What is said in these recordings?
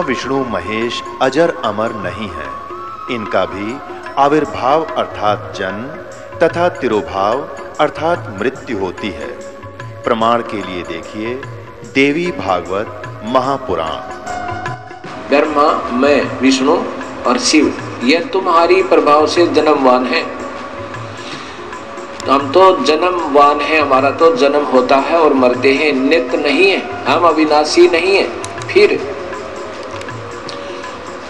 ब्रह्मा विष्णु महेश अजर अमर नहीं है। इनका भी आविर्भाव अर्थात जन्म तथा तिरोभाव अर्थात मृत्यु होती है। प्रमाण के लिए देखिए देवी भागवत महापुराण। ब्रह्मा, मैं, विष्णु और शिव ये तुम्हारी प्रभाव से जन्मवान है। हम तो जन्मवान है, हमारा तो जन्म होता है और मरते हैं, नित्य नहीं है, हम अविनाशी नहीं है। फिर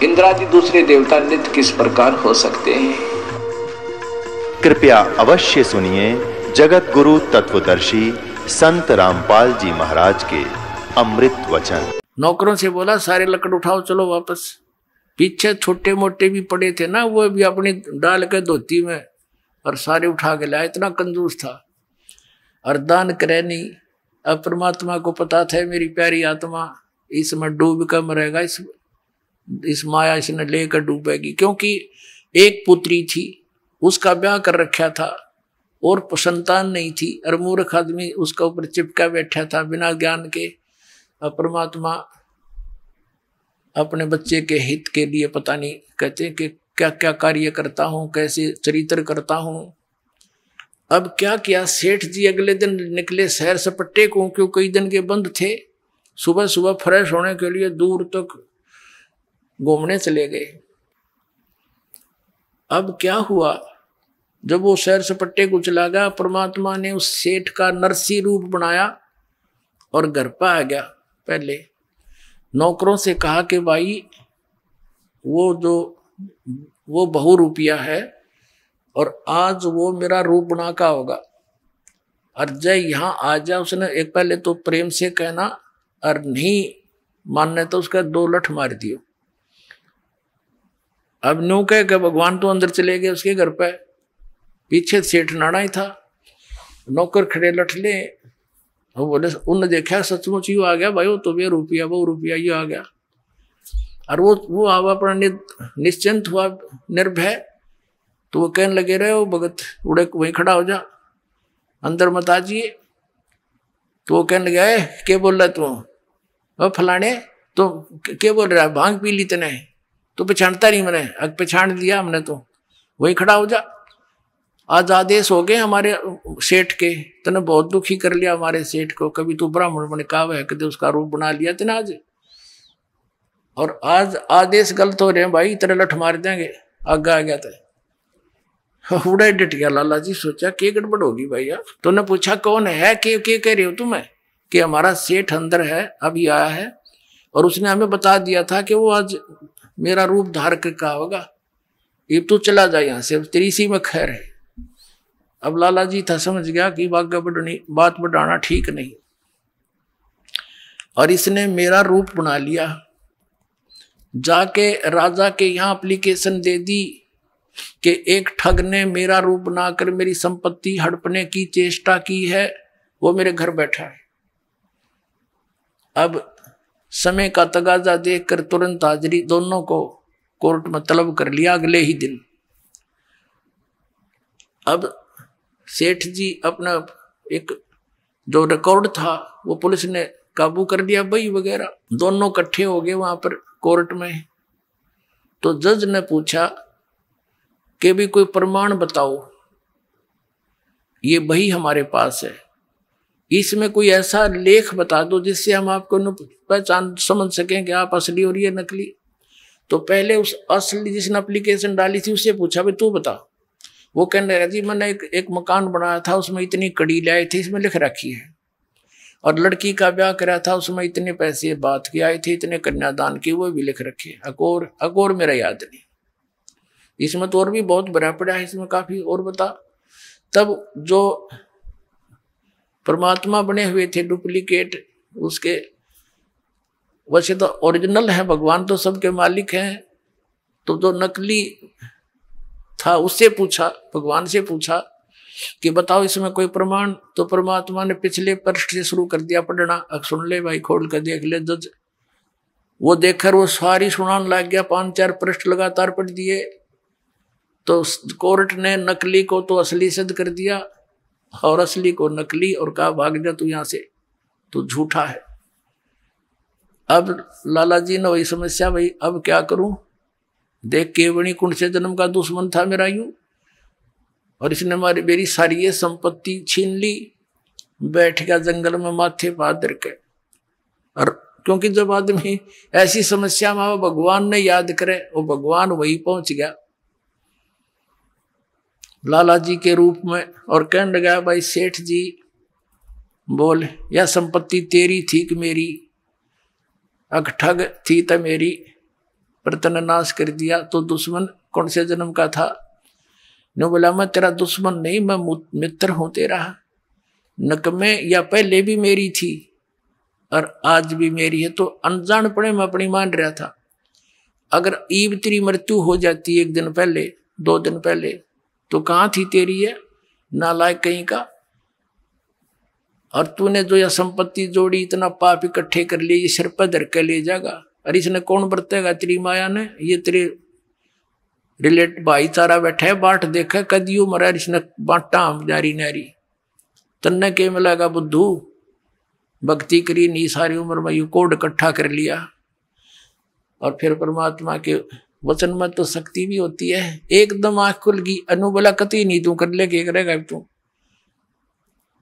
इंद्रादि दूसरे देवता नित्य किस प्रकार हो सकते हैं? कृपया अवश्य सुनिए जगत गुरु तत्वदर्शी संत रामपाल जी महाराज के अमृत वचन। नौकरों से बोला सारे लकड़ उठाओ, चलो वापस। पीछे छोटे मोटे भी पड़े थे ना, वो भी अपनी डाल के धोती में और सारे उठा के लाया। इतना कंजूस था और दान करे नहीं। अब परमात्मा को पता था मेरी प्यारी आत्मा इसमें डूब कर मरेगा, इस माया इसने लेकर डूबेगी। क्योंकि एक पुत्री थी, उसका ब्याह कर रखा था और संतान नहीं थी, और मूर्ख आदमी उसका ऊपर चिपका बैठा था बिना ज्ञान के। अब परमात्मा अपने बच्चे के हित के लिए पता नहीं कहते कि क्या क्या कार्य करता हूँ, कैसे चरित्र करता हूँ। अब क्या किया, सेठ जी अगले दिन निकले शहर सपट्टे को, क्यों कई दिन के बंद थे। सुबह सुबह फ्रेश होने के लिए दूर तक घूमने चले गए। अब क्या हुआ, जब वो शहर सपट्टे को चला गया, परमात्मा ने उस सेठ का नरसी रूप बनाया और घर पर आ गया। पहले नौकरों से कहा कि भाई वो बहु रुपया है और आज वो मेरा रूप बना का होगा, और जय यहाँ आ जा। उसने एक पहले तो प्रेम से कहना, और नहीं मानने तो उसका 2 लठ मार दियो। अब न्यू कह के भगवान तो अंदर चले गए उसके घर पे। पीछे सेठ नाना ही था, नौकर खड़े लठले। वो बोले, उन्होंने देखा सचमुच ही आ गया भाई, वो तो वो रुपया ये आ गया। और वो आवा अपना निश्चिंत हुआ, निर्भय। तो वो कहने लगे, रहे हो भगत, उड़े वहीं खड़ा हो जा, अंदर मत आजिए। तो वो कहने लगे, क्या बोल रहा तू? फलाने तो क्या बोल रहा है, भांग पी ली तने? तो पहचानता नहीं मैंने? अब पहचान दिया हमने, तो वहीं खड़ा हो जा। आज आदेश हो गए हमारे सेठ के, तने बहुत दुखी कर लिया हमारे सेठ को। कभी तू ब्राह्मण बने काव है, कभी उसका रूप बना लिया तेने आज, और आज आदेश गलत हो रहे हैं भाई, तेरे लठ मार देंगे। आगे आ गया था, उड़ा डट गया। लाला जी सोचा क्या गड़बड़ होगी भाई यार। तो ने पूछा कौन है, क्या कह रहे हो तुम्हें? कि हमारा सेठ अंदर है, अभी आया है, और उसने हमें बता दिया था कि वो आज मेरा रूप धार कर का होगा। ये तू चला जा यहाँ से, तेरी इसी में खैर है। अब लाला जी था समझ गया कि बात बढ़ाना ठीक नहीं, और इसने मेरा रूप बना लिया। जाके राजा के यहाँ एप्लीकेशन दे दी कि एक ठग ने मेरा रूप बनाकर मेरी संपत्ति हड़पने की चेष्टा की है, वो मेरे घर बैठा है। अब समय का तगाजा देखकर तुरंत हाजिरी दोनों को कोर्ट में तलब कर लिया अगले ही दिन। अब सेठ जी अपना एक जो रिकॉर्ड था वो पुलिस ने काबू कर लिया, बही वगैरह दोनों इकट्ठे हो गए वहां पर कोर्ट में। तो जज ने पूछा कि भी कोई प्रमाण बताओ, ये बही हमारे पास है, इसमें कोई ऐसा लेख बता दो जिससे हम आपको पहचान समझ सकें कि आप असली और ये नकली। तो पहले उस असली जिसने एप्लीकेशन डाली थी उससे पूछा, भाई तू बता। वो कहने लगा, जी मैंने एक मकान बनाया था, उसमें इतनी कड़ी लाए थे, इसमें लिख रखी है, और लड़की का ब्याह करा था, उसमें इतने पैसे बात के आए थे, इतने कन्यादान की, वो भी लिख रखे। अकोर मेरा याद नहीं, इसमें तो और भी बहुत भरा पड़ा है, इसमें काफी और बता। तब जो परमात्मा बने हुए थे डुप्लीकेट, उसके वैसे तो ओरिजिनल है, भगवान तो सबके मालिक हैं। तो जो नकली था उससे पूछा, भगवान से पूछा कि बताओ इसमें कोई प्रमाण। तो परमात्मा ने पिछले पृष्ठ से शुरू कर दिया पढ़ना। अब सुन ले भाई, खोल कर देख ले। जज वो देखकर वो सारी सुनाने लग गया, 5-4 पृष्ठ लगातार पढ़ दिए। तो कोर्ट ने नकली को तो असली सिद्ध कर दिया और असली को नकली, और कहा भाग जा तू यहाँ से, तू झूठा है। अब लाला जी ने वही समस्या, भाई अब क्या करूं, देख केवणी कुंड से जन्म का दुश्मन था मेरा यूं, और इसने मेरी सारी ये संपत्ति छीन ली। बैठ गया जंगल में माथे पर धर के। और क्योंकि जब आदमी ऐसी समस्या में भगवान ने याद करे, वो भगवान वही पहुंच गया लाला जी के रूप में, और कहने लगा भाई सेठ जी बोल, यह संपत्ति तेरी थी कि मेरी? ठग थी तो मेरी, पर तने नाश कर दिया। तो दुश्मन कौन से जन्म का था? ने बोला मैं तेरा दुश्मन नहीं, मैं मित्र हूं तेरा। नकमे या पहले भी मेरी थी और आज भी मेरी है, तो अनजानपणे में अपनी मान रहा था। अगर ईब तेरी मृत्यु हो जाती एक दिन पहले, 2 दिन पहले, तो कहाँ थी तेरी है नालायक कहीं का? और तूने जो यह संपत्ति जोड़ी, इतना पाप इकट्ठे कर लिए, ये सिर पर धर के ले जाएगा। और इसने कौन बरतेगा? तेरी माया ने। ये तेरे रिलेट भाईचारा बैठा है, बाट देखा कदी उम्र है, इसने बांटा जारी नारी। तन्ने के मिलेगा बुद्धू, भक्ति करी नहीं सारी उम्र में, यू कोड इकट्ठा कर लिया। और फिर परमात्मा के वचन में तो शक्ति भी होती है। एकदम आंख खुल गई, अनु बोला कति नहीं तू कर ले, क्या करेगा तू?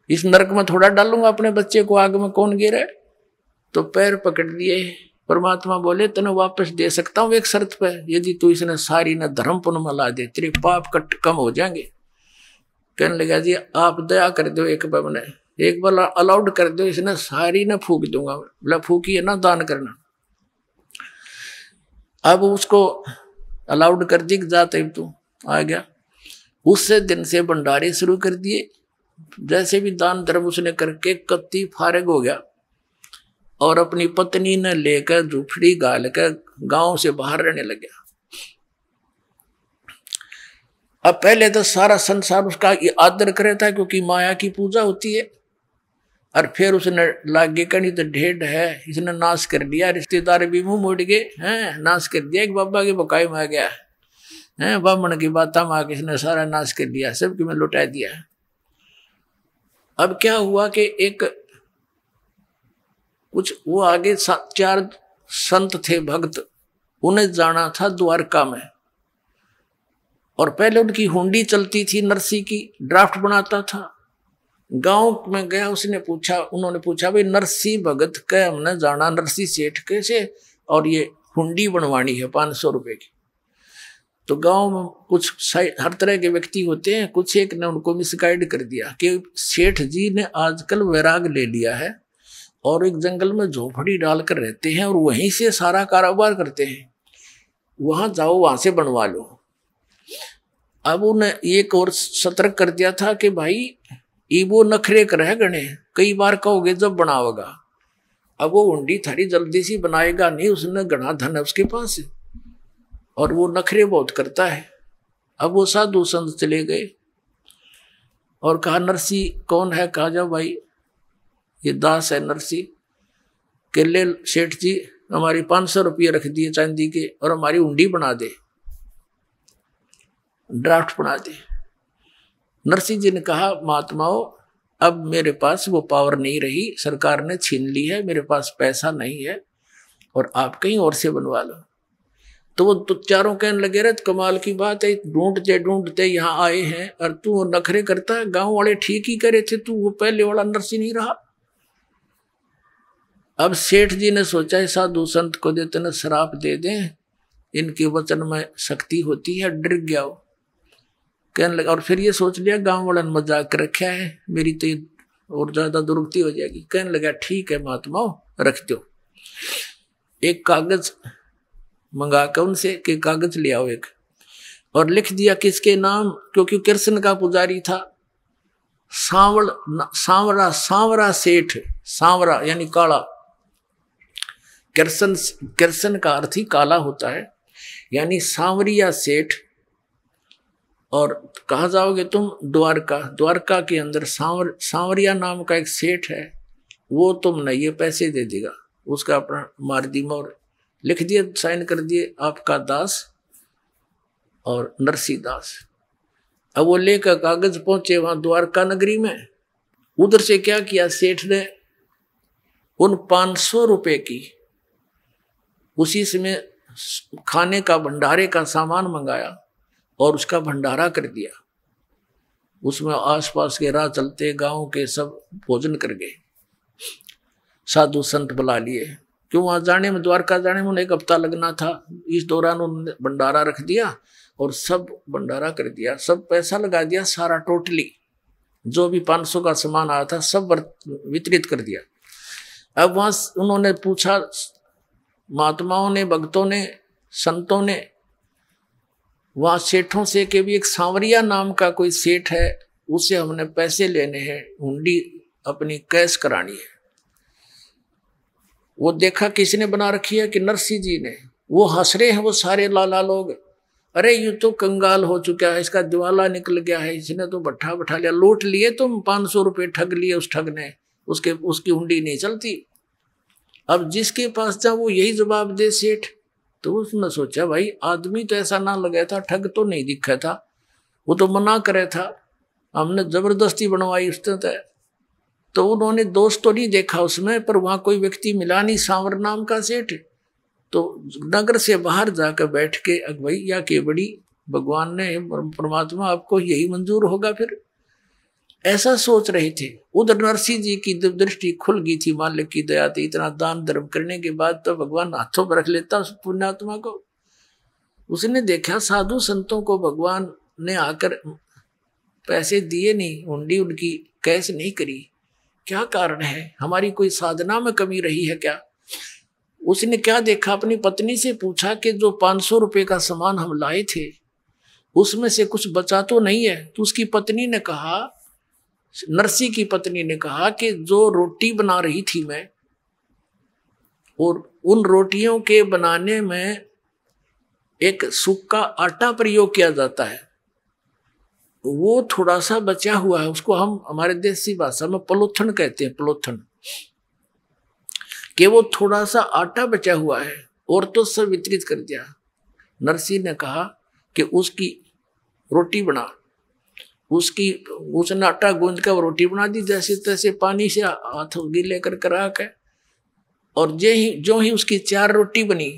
इस नरक में थोड़ा डालूंगा अपने बच्चे को, आग में कौन गिरे? तो पैर पकड़ लिए। परमात्मा बोले तने वापस दे सकता हूं एक शर्त पे, यदि तू इसने सारी न धर्म पुण्य में ला दे, तेरे पाप कम हो जाएंगे। कहने लगा जी आप दया कर दो, एक बार मैंने एक बार अलाउड कर दो, इसने सारी न फूक दूंगा। बोला फूकी है ना, दान करना। अब उसको अलाउड कर दी, जाते तू आ गया। उससे दिन से भंडारे शुरू कर दिए। जैसे भी दान धर्म उसने करके कत्ती फारग हो गया, और अपनी पत्नी ने लेकर झुपड़ी गाल कर गांव से बाहर रहने लग गया। अब पहले तो सारा संसार उसका आदर करे था, क्योंकि माया की पूजा होती है। और फिर उसने लागे कहीं तो ढेड है, इसने नाश कर दिया। रिश्तेदार भी मुंह मोड़ गए हैं, नाश कर दिया। एक बाबा के बकाई में आ गया है, ब्राह्मण की बात में आके इसने सारा नाश कर दिया, सबकी में लुटा दिया। अब क्या हुआ कि एक कुछ वो आगे 4 संत थे भक्त, उन्हें जाना था द्वारका में। और पहले उनकी हुंडी चलती थी, नरसी की ड्राफ्ट बनाता था। गांव में गया, उसने पूछा, उन्होंने पूछा भाई नरसी भगत के हमने जाना, नरसी सेठ कैसे, और ये हुंडी बनवानी है 500 रुपए की। तो गांव में कुछ हर तरह के व्यक्ति होते हैं, कुछ एक ने उनको मिसगाइड कर दिया कि सेठ जी ने आजकल वैराग ले लिया है और एक जंगल में झोपड़ी डालकर रहते हैं और वहीं से सारा कारोबार करते हैं, वहां जाओ, वहां से बनवा लो। अब उन्हें एक और सतर्क कर दिया था कि भाई ये वो नखरे कर गणे, कई बार कहोगे जब बनाओगा। अब वो हुंडी थारी जल्दी सी बनाएगा नहीं, उसने घना धन है उसके पास और वो नखरे बहुत करता है। अब वो साधु संत चले गए और कहा नरसी कौन है? कहा जाओ भाई ये दास है नरसी के, ले सेठ जी हमारी 500 रुपये रख दिए चांदी के और हमारी हुंडी बना दे, ड्राफ्ट बना दे। नरसी जी ने कहा महात्माओं अब मेरे पास वो पावर नहीं रही, सरकार ने छीन ली है, मेरे पास पैसा नहीं है और आप कहीं और से बनवा लो। तो वो तो चारों कहने लगे रहे कमाल की बात है, ढूंढते ढूंढते यहाँ आए हैं और तू वो नखरे करता है। गांव वाले ठीक ही करे थे, तू वो पहले वाला नरसी नहीं रहा। अब सेठ जी ने सोचा साधु संत को देते न शराब दे दें, इनके वचन में शक्ति होती है। डर गया वो, कहने लगा, और फिर ये सोच लिया गांव वाले ने मजाक रखा है, मेरी तो और ज्यादा दुर्गति हो जाएगी। कहने लगा ठीक है महात्माओं रख दो। एक कागज मंगा कर उनसे कि कागज ले आओ एक, और लिख दिया किसके नाम, क्योंकि कृष्ण का पुजारी था। सांवरा सांवरा सेठ, सांवरा यानी काला। कृष्ण का अर्थ ही काला होता है, यानी सांवरिया सेठ। और कहा जाओगे तुम? द्वारका। द्वारका के अंदर सांवरिया नाम का एक सेठ है, वो तुमने ये पैसे दे देगा। उसका अपना मार दी मोर, लिख दिए, साइन कर दिए, आपका दास और नरसी दास। अब वो लेकर कागज पहुंचे वहां द्वारका नगरी में। उधर से क्या किया सेठ ने, उन 500 रुपए की उसी समय खाने का भंडारे का सामान मंगाया और उसका भंडारा कर दिया। उसमें आसपास के राह चलते गांव के सब भोजन कर गए। साधु संत बुला लिए, क्यों वहां जाने में, द्वारका जाने में उन्हें 1 हफ्ता लगना था। इस दौरान उन्होंने भंडारा रख दिया और सब भंडारा कर दिया, सब पैसा लगा दिया सारा, टोटली जो भी 500 का सामान आया था सब वितरित कर दिया। अब वहां उन्होंने पूछा, महात्माओं ने, भक्तों ने, संतों ने, वहां सेठों से कि भी एक सांवरिया नाम का कोई सेठ है, उससे हमने पैसे लेने हैं, हुंडी अपनी कैश करानी है। वो देखा किसी ने बना रखी है कि नरसिंह जी ने। वो हंस रहे हैं वो सारे लाला लोग, अरे ये तो कंगाल हो चुका है, इसका दिवाला निकल गया है, इसने तो बैठा बैठा लिया, लूट लिए तुम, 500 रुपये ठग लिए उस ठग ने, उसकी हुंडी नहीं चलती। अब जिसके पास जा वो यही जवाब दे सेठ। तो उसने सोचा भाई आदमी तो ऐसा ना लगा था, ठग तो नहीं दिखा था, वो तो मना करे था, हमने जबरदस्ती बनवाई उसने तो उन्होंने दोस्त तो नहीं देखा उसमें, पर वहां कोई व्यक्ति मिला नहीं सांवर नाम का सेठ। तो नगर से बाहर जाकर बैठ के, भैया के बड़ी भगवान ने, परमात्मा आपको यही मंजूर होगा फिर, ऐसा सोच रहे थे। उधर नरसिंह जी की दृष्टि खुल गई थी, मालिक की दया थी, इतना दान धर्म करने के बाद तो भगवान हाथों पर रख लेता उस पुण्यात्मा को। उसने देखा साधु संतों को भगवान ने आकर पैसे दिए नहीं, हुंडी उनकी कैश नहीं करी, क्या कारण है, हमारी कोई साधना में कमी रही है क्या? उसने क्या देखा, अपनी पत्नी से पूछा कि जो 500 रुपये का सामान हम लाए थे उसमें से कुछ बचा तो नहीं है? तो उसकी पत्नी ने कहा, नरसिंह की पत्नी ने कहा कि जो रोटी बना रही थी मैं, और उन रोटियों के बनाने में एक सूखा आटा प्रयोग किया जाता है, वो थोड़ा सा बचा हुआ है, उसको हम हमारे देसी भाषा में पलोथन कहते हैं, पलोथन, कि वो थोड़ा सा आटा बचा हुआ है और तो सब वितरित कर दिया। नरसिंह ने कहा कि उसकी रोटी बना, उसने आटा गूंद कर रोटी बना दी, जैसे तैसे पानी से हाथ गीले कर करा के, और जो ही उसकी 4 रोटी बनी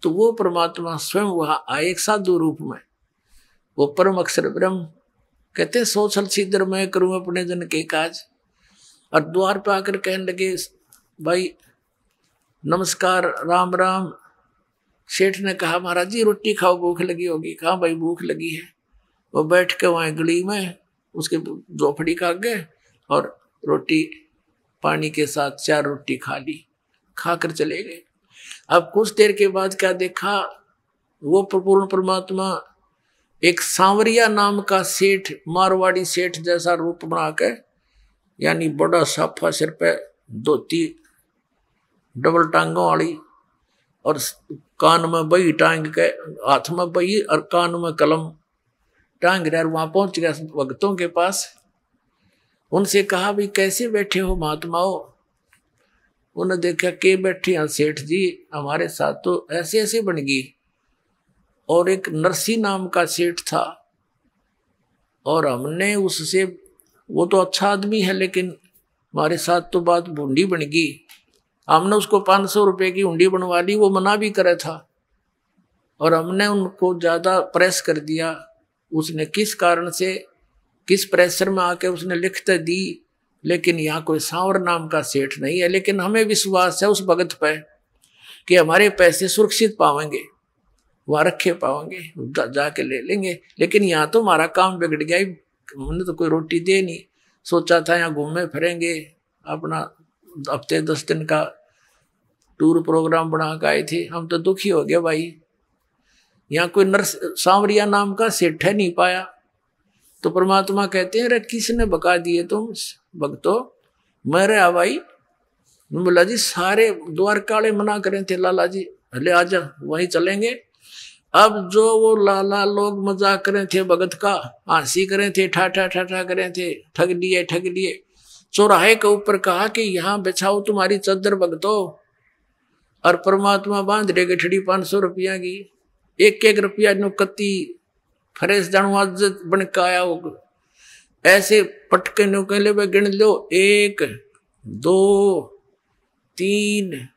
तो वो परमात्मा स्वयं वहां आए एक साधु रूप में। वो परम अक्षर ब्रह्म कहते, सोचल सीधर मैं करूं अपने जन के काज। और द्वार पे आकर कहने लगे, भाई नमस्कार, राम राम। सेठ ने कहा, महाराज जी रोटी खाओ, भूख लगी होगी। कहा भाई भूख लगी है। वो बैठ के वहां गली में उसके झोपड़ी का गए और रोटी पानी के साथ 4 रोटी खा ली, खाकर चले गए। अब कुछ देर के बाद क्या देखा, वो पूर्ण परमात्मा एक सांवरिया नाम का सेठ, मारवाड़ी सेठ जैसा रूप बना के, यानी बड़ा साफा, सिर पे धोती डबल टांगों वाली, और कान में बही टांग के, हाथ में बही और कान में कलम टांग रहा। वहां पहुंच गया भक्तों के पास, उनसे कहा भाई कैसे बैठे हो महात्माओं? उन्होंने देखा के बैठे हैं सेठ जी, हमारे साथ तो ऐसे ऐसे बन गई। और एक नरसिंह नाम का सेठ था, और हमने उससे, वो तो अच्छा आदमी है लेकिन हमारे साथ तो बात बूंदी बन गई, हमने उसको 500 रुपये की हुंडी बनवा ली, वो मना भी करे था, और हमने उनको ज्यादा प्रेस कर दिया। उसने किस कारण से, किस प्रेशर में आके उसने लिखते दी, लेकिन यहाँ कोई सांवर नाम का सेठ नहीं है। लेकिन हमें विश्वास है उस भगत पे कि हमारे पैसे सुरक्षित पाएंगे, वहाँ रखे पाएंगे, जाके ले लेंगे। लेकिन यहाँ तो हमारा काम बिगड़ गया, हमने तो कोई रोटी दे नहीं, सोचा था यहाँ घूमे फिरेंगे, अपना हफ्ते 10 दिन का टूर प्रोग्राम बना के आए थे। हम तो दुखी हो गए भाई, यहाँ कोई सांवरिया नाम का सेठ है नहीं पाया। तो परमात्मा कहते हैं, अरे किसने बका दिए तुम भक्तो? मेरे भाई। बोला जी सारे द्वारकाले मना करें थे लाला जी, हले आजा वहीं चलेंगे। अब जो वो लाला लोग मजाक करें थे भगत का, हंसी करें थे, ठाठा ठाठा करें थे, ठग लिए। चौराहे के ऊपर कहा कि यहाँ बिछाओ तुम्हारी चादर भगतो, और परमात्मा बांध रहे गठड़ी 500 रुपया की, 1-1 रुपया नो कत्ती फरेस जानू आज बन के आया हो, ऐसे पटके नो कहले वे गिन लो, 1 2 3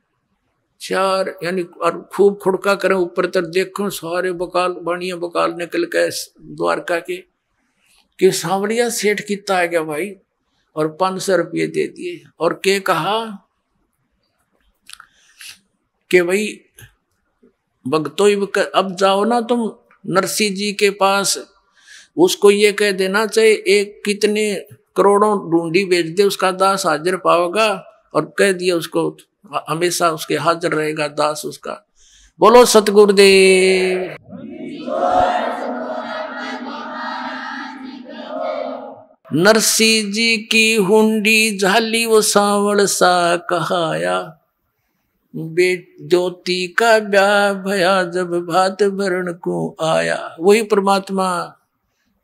चार यानी और खूब खुड़का करें ऊपर तक देखो सारे बकाल बढ़िया बकाल निकल गए द्वारका के कि सांवरिया सेठ कितना आ गया भाई, और 500 रुपये दे दिए और के कहा कि भाई भक्तों अब जाओ ना तुम नरसिंह जी के पास, उसको ये कह देना चाहिए एक कितने करोड़ों ढूंढी बेच दे उसका दास हाजिर पाओगा, और कह दिया उसको हमेशा उसके हाजिर रहेगा दास उसका। बोलो सतगुरुदेव। नरसिंह जी की हुंडी झाली वो सांवड़ सा कहाया, ज्योति का ब्याह भया जब भात भरण को आया। वही परमात्मा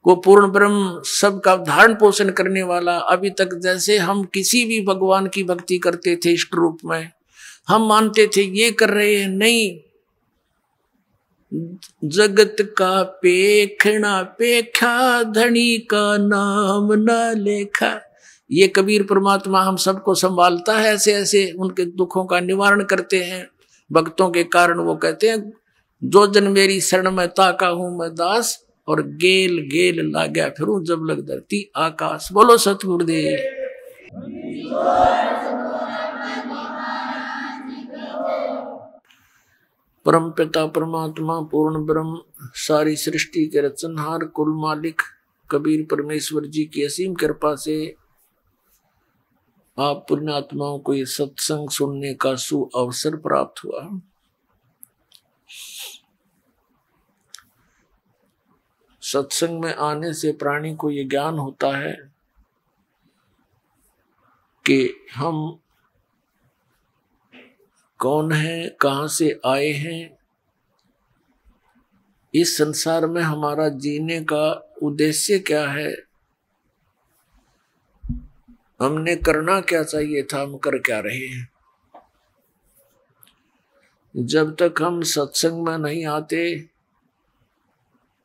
को पूर्ण ब्रह्म सबका धारण पोषण करने वाला, अभी तक जैसे हम किसी भी भगवान की भक्ति करते थे इष्ट रूप में, हम मानते थे ये कर रहे हैं, नहीं, जगत का पेखना पेखा धनी का नाम न लेखा। ये कबीर परमात्मा हम सबको संभालता है, ऐसे ऐसे उनके दुखों का निवारण करते हैं भक्तों के कारण। वो कहते हैं जो जन मेरी शरण में ताका हूं मैं दास, और गेल गेल लाग्या फिरूं जब लग धरती आकाश। बोलो सतगुरुदेव। परम पिता परमात्मा पूर्ण ब्रह्म सारी सृष्टि के रचनहार कुल मालिक कबीर परमेश्वर जी की असीम कृपा से आप पुण्यात्माओं को ये सत्संग सुनने का सुअवसर प्राप्त हुआ। सत्संग में आने से प्राणी को ये ज्ञान होता है कि हम कौन हैं, कहां से आए हैं, इस संसार में हमारा जीने का उद्देश्य क्या है, हमने करना क्या चाहिए था, हम कर क्या रहे हैं। जब तक हम सत्संग में नहीं आते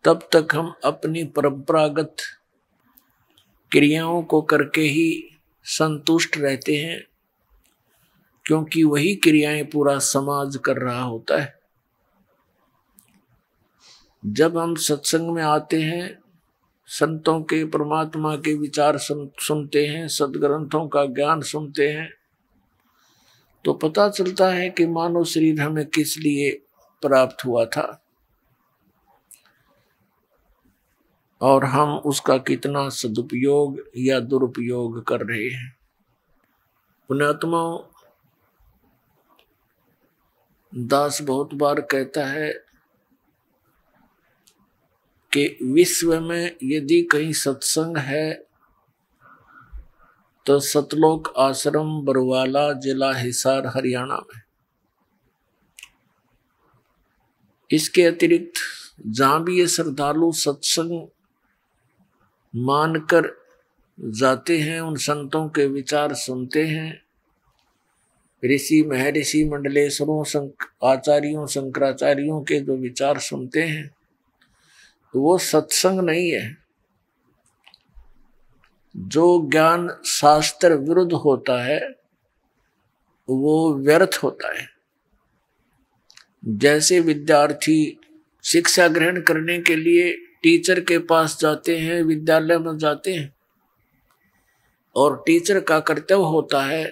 तब तक हम अपनी परंपरागत क्रियाओं को करके ही संतुष्ट रहते हैं, क्योंकि वही क्रियाएं पूरा समाज कर रहा होता है। जब हम सत्संग में आते हैं, संतों के परमात्मा के विचार सुनते हैं, सदग्रंथों का ज्ञान सुनते हैं, तो पता चलता है कि मानव शरीर हमें किस लिए प्राप्त हुआ था और हम उसका कितना सदुपयोग या दुरुपयोग कर रहे हैं। पुण्यात्माओं, दास बहुत बार कहता है कि विश्व में यदि कहीं सत्संग है तो सतलोक आश्रम बरवाला जिला हिसार हरियाणा में। इसके अतिरिक्त जहां भी ये श्रद्धालु सत्संग मानकर जाते हैं, उन संतों के विचार सुनते हैं, ऋषि महर्षि मंडलेश्वरों आचार्यों शंकराचार्यों के जो विचार सुनते हैं, वो सत्संग नहीं है। जो ज्ञान शास्त्र विरुद्ध होता है वो व्यर्थ होता है। जैसे विद्यार्थी शिक्षा ग्रहण करने के लिए टीचर के पास जाते हैं, विद्यालय में जाते हैं, और टीचर का कर्तव्य होता है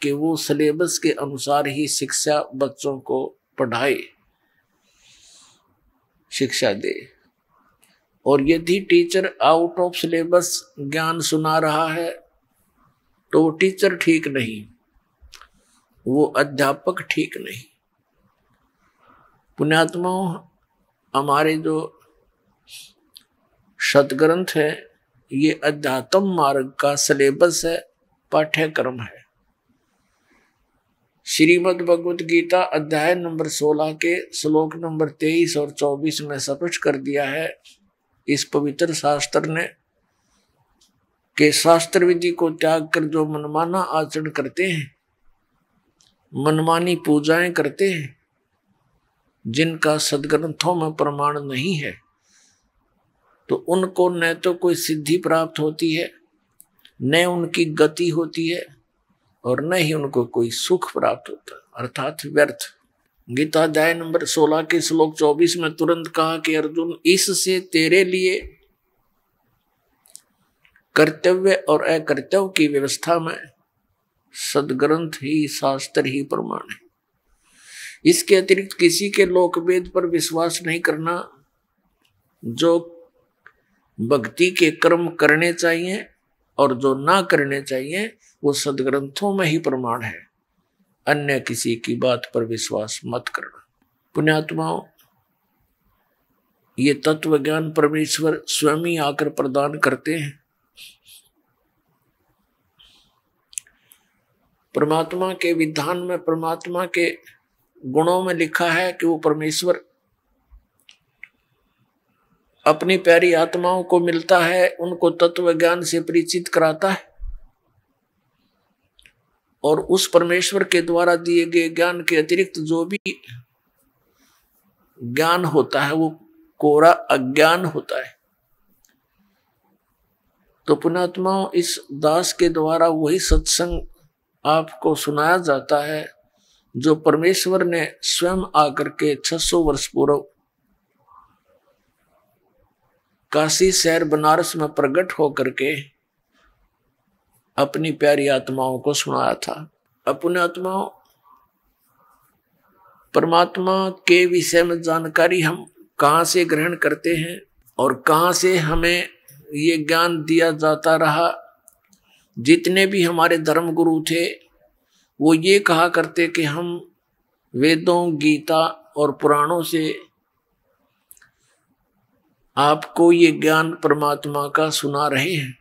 कि वो सिलेबस के अनुसार ही शिक्षा बच्चों को पढ़ाए, शिक्षा दे। और यदि टीचर आउट ऑफ सिलेबस ज्ञान सुना रहा है तो वो टीचर ठीक नहीं, वो अध्यापक ठीक नहीं। पुण्यात्माओं, हमारे जो सदग्रंथ है ये अध्यात्म मार्ग का सिलेबस है, पाठ्यक्रम है। श्रीमद् भगवत गीता अध्याय नंबर 16 के श्लोक नंबर 23 और 24 में स्पष्ट कर दिया है इस पवित्र शास्त्र ने कि शास्त्र विधि को त्याग कर जो मनमाना आचरण करते हैं, मनमानी पूजाएं करते हैं, जिनका सदग्रंथों में प्रमाण नहीं है, तो उनको न तो कोई सिद्धि प्राप्त होती है, न उनकी गति होती है, और न ही उनको कोई सुख प्राप्त होता, अर्थात व्यर्थ। गीता अध्याय नंबर 16 के श्लोक 24 में तुरंत कहा कि अर्जुन, इससे तेरे लिए कर्तव्य और अकर्तव्य की व्यवस्था में सदग्रंथ ही, शास्त्र ही प्रमाण है। इसके अतिरिक्त किसी के लोकवेद पर विश्वास नहीं करना। जो भक्ति के कर्म करने चाहिए और जो ना करने चाहिए वो सदग्रंथों में ही प्रमाण है। अन्य किसी की बात पर विश्वास मत करना। पुण्यात्माओं, ये तत्व ज्ञान परमेश्वर स्वयं ही आकर प्रदान करते हैं। परमात्मा के विधान में, परमात्मा के गुणों में लिखा है कि वो परमेश्वर अपनी प्यारी आत्माओं को मिलता है, उनको तत्व ज्ञान से परिचित कराता है और उस परमेश्वर के द्वारा दिए गए ज्ञान के अतिरिक्त जो भी ज्ञान होता है वो कोरा अज्ञान होता है। तो पुण्यात्माओं, इस दास के द्वारा वही सत्संग आपको सुनाया जाता है जो परमेश्वर ने स्वयं आकर के 600 वर्ष पूर्व काशी शहर बनारस में प्रकट होकर के अपनी प्यारी आत्माओं को सुनाया था। अपने आत्माओं, परमात्मा के विषय में जानकारी हम कहाँ से ग्रहण करते हैं और कहाँ से हमें ये ज्ञान दिया जाता रहा। जितने भी हमारे धर्म गुरु थे वो ये कहा करते कि हम वेदों, गीता और पुराणों से आपको ये ज्ञान परमात्मा का सुना रहे हैं।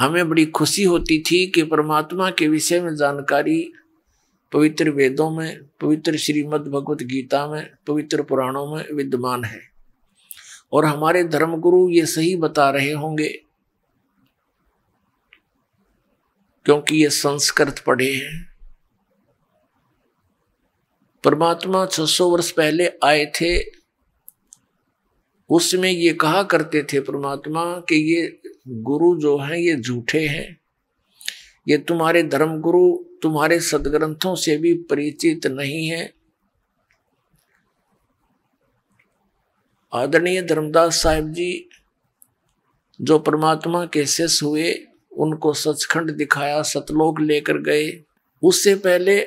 हमें बड़ी खुशी होती थी कि परमात्मा के विषय में जानकारी पवित्र वेदों में, पवित्र श्रीमद् भगवत गीता में, पवित्र पुराणों में विद्यमान है और हमारे धर्मगुरु ये सही बता रहे होंगे क्योंकि ये संस्कृत पढ़े हैं। परमात्मा 600 वर्ष पहले आए थे, उसमें ये कहा करते थे परमात्मा कि ये गुरु जो हैं ये झूठे हैं, ये तुम्हारे धर्म गुरु तुम्हारे सदग्रंथों से भी परिचित नहीं है। आदरणीय धर्मदास साहिब जी जो परमात्मा के शिष्य हुए, उनको सचखंड दिखाया, सतलोक लेकर गए। उससे पहले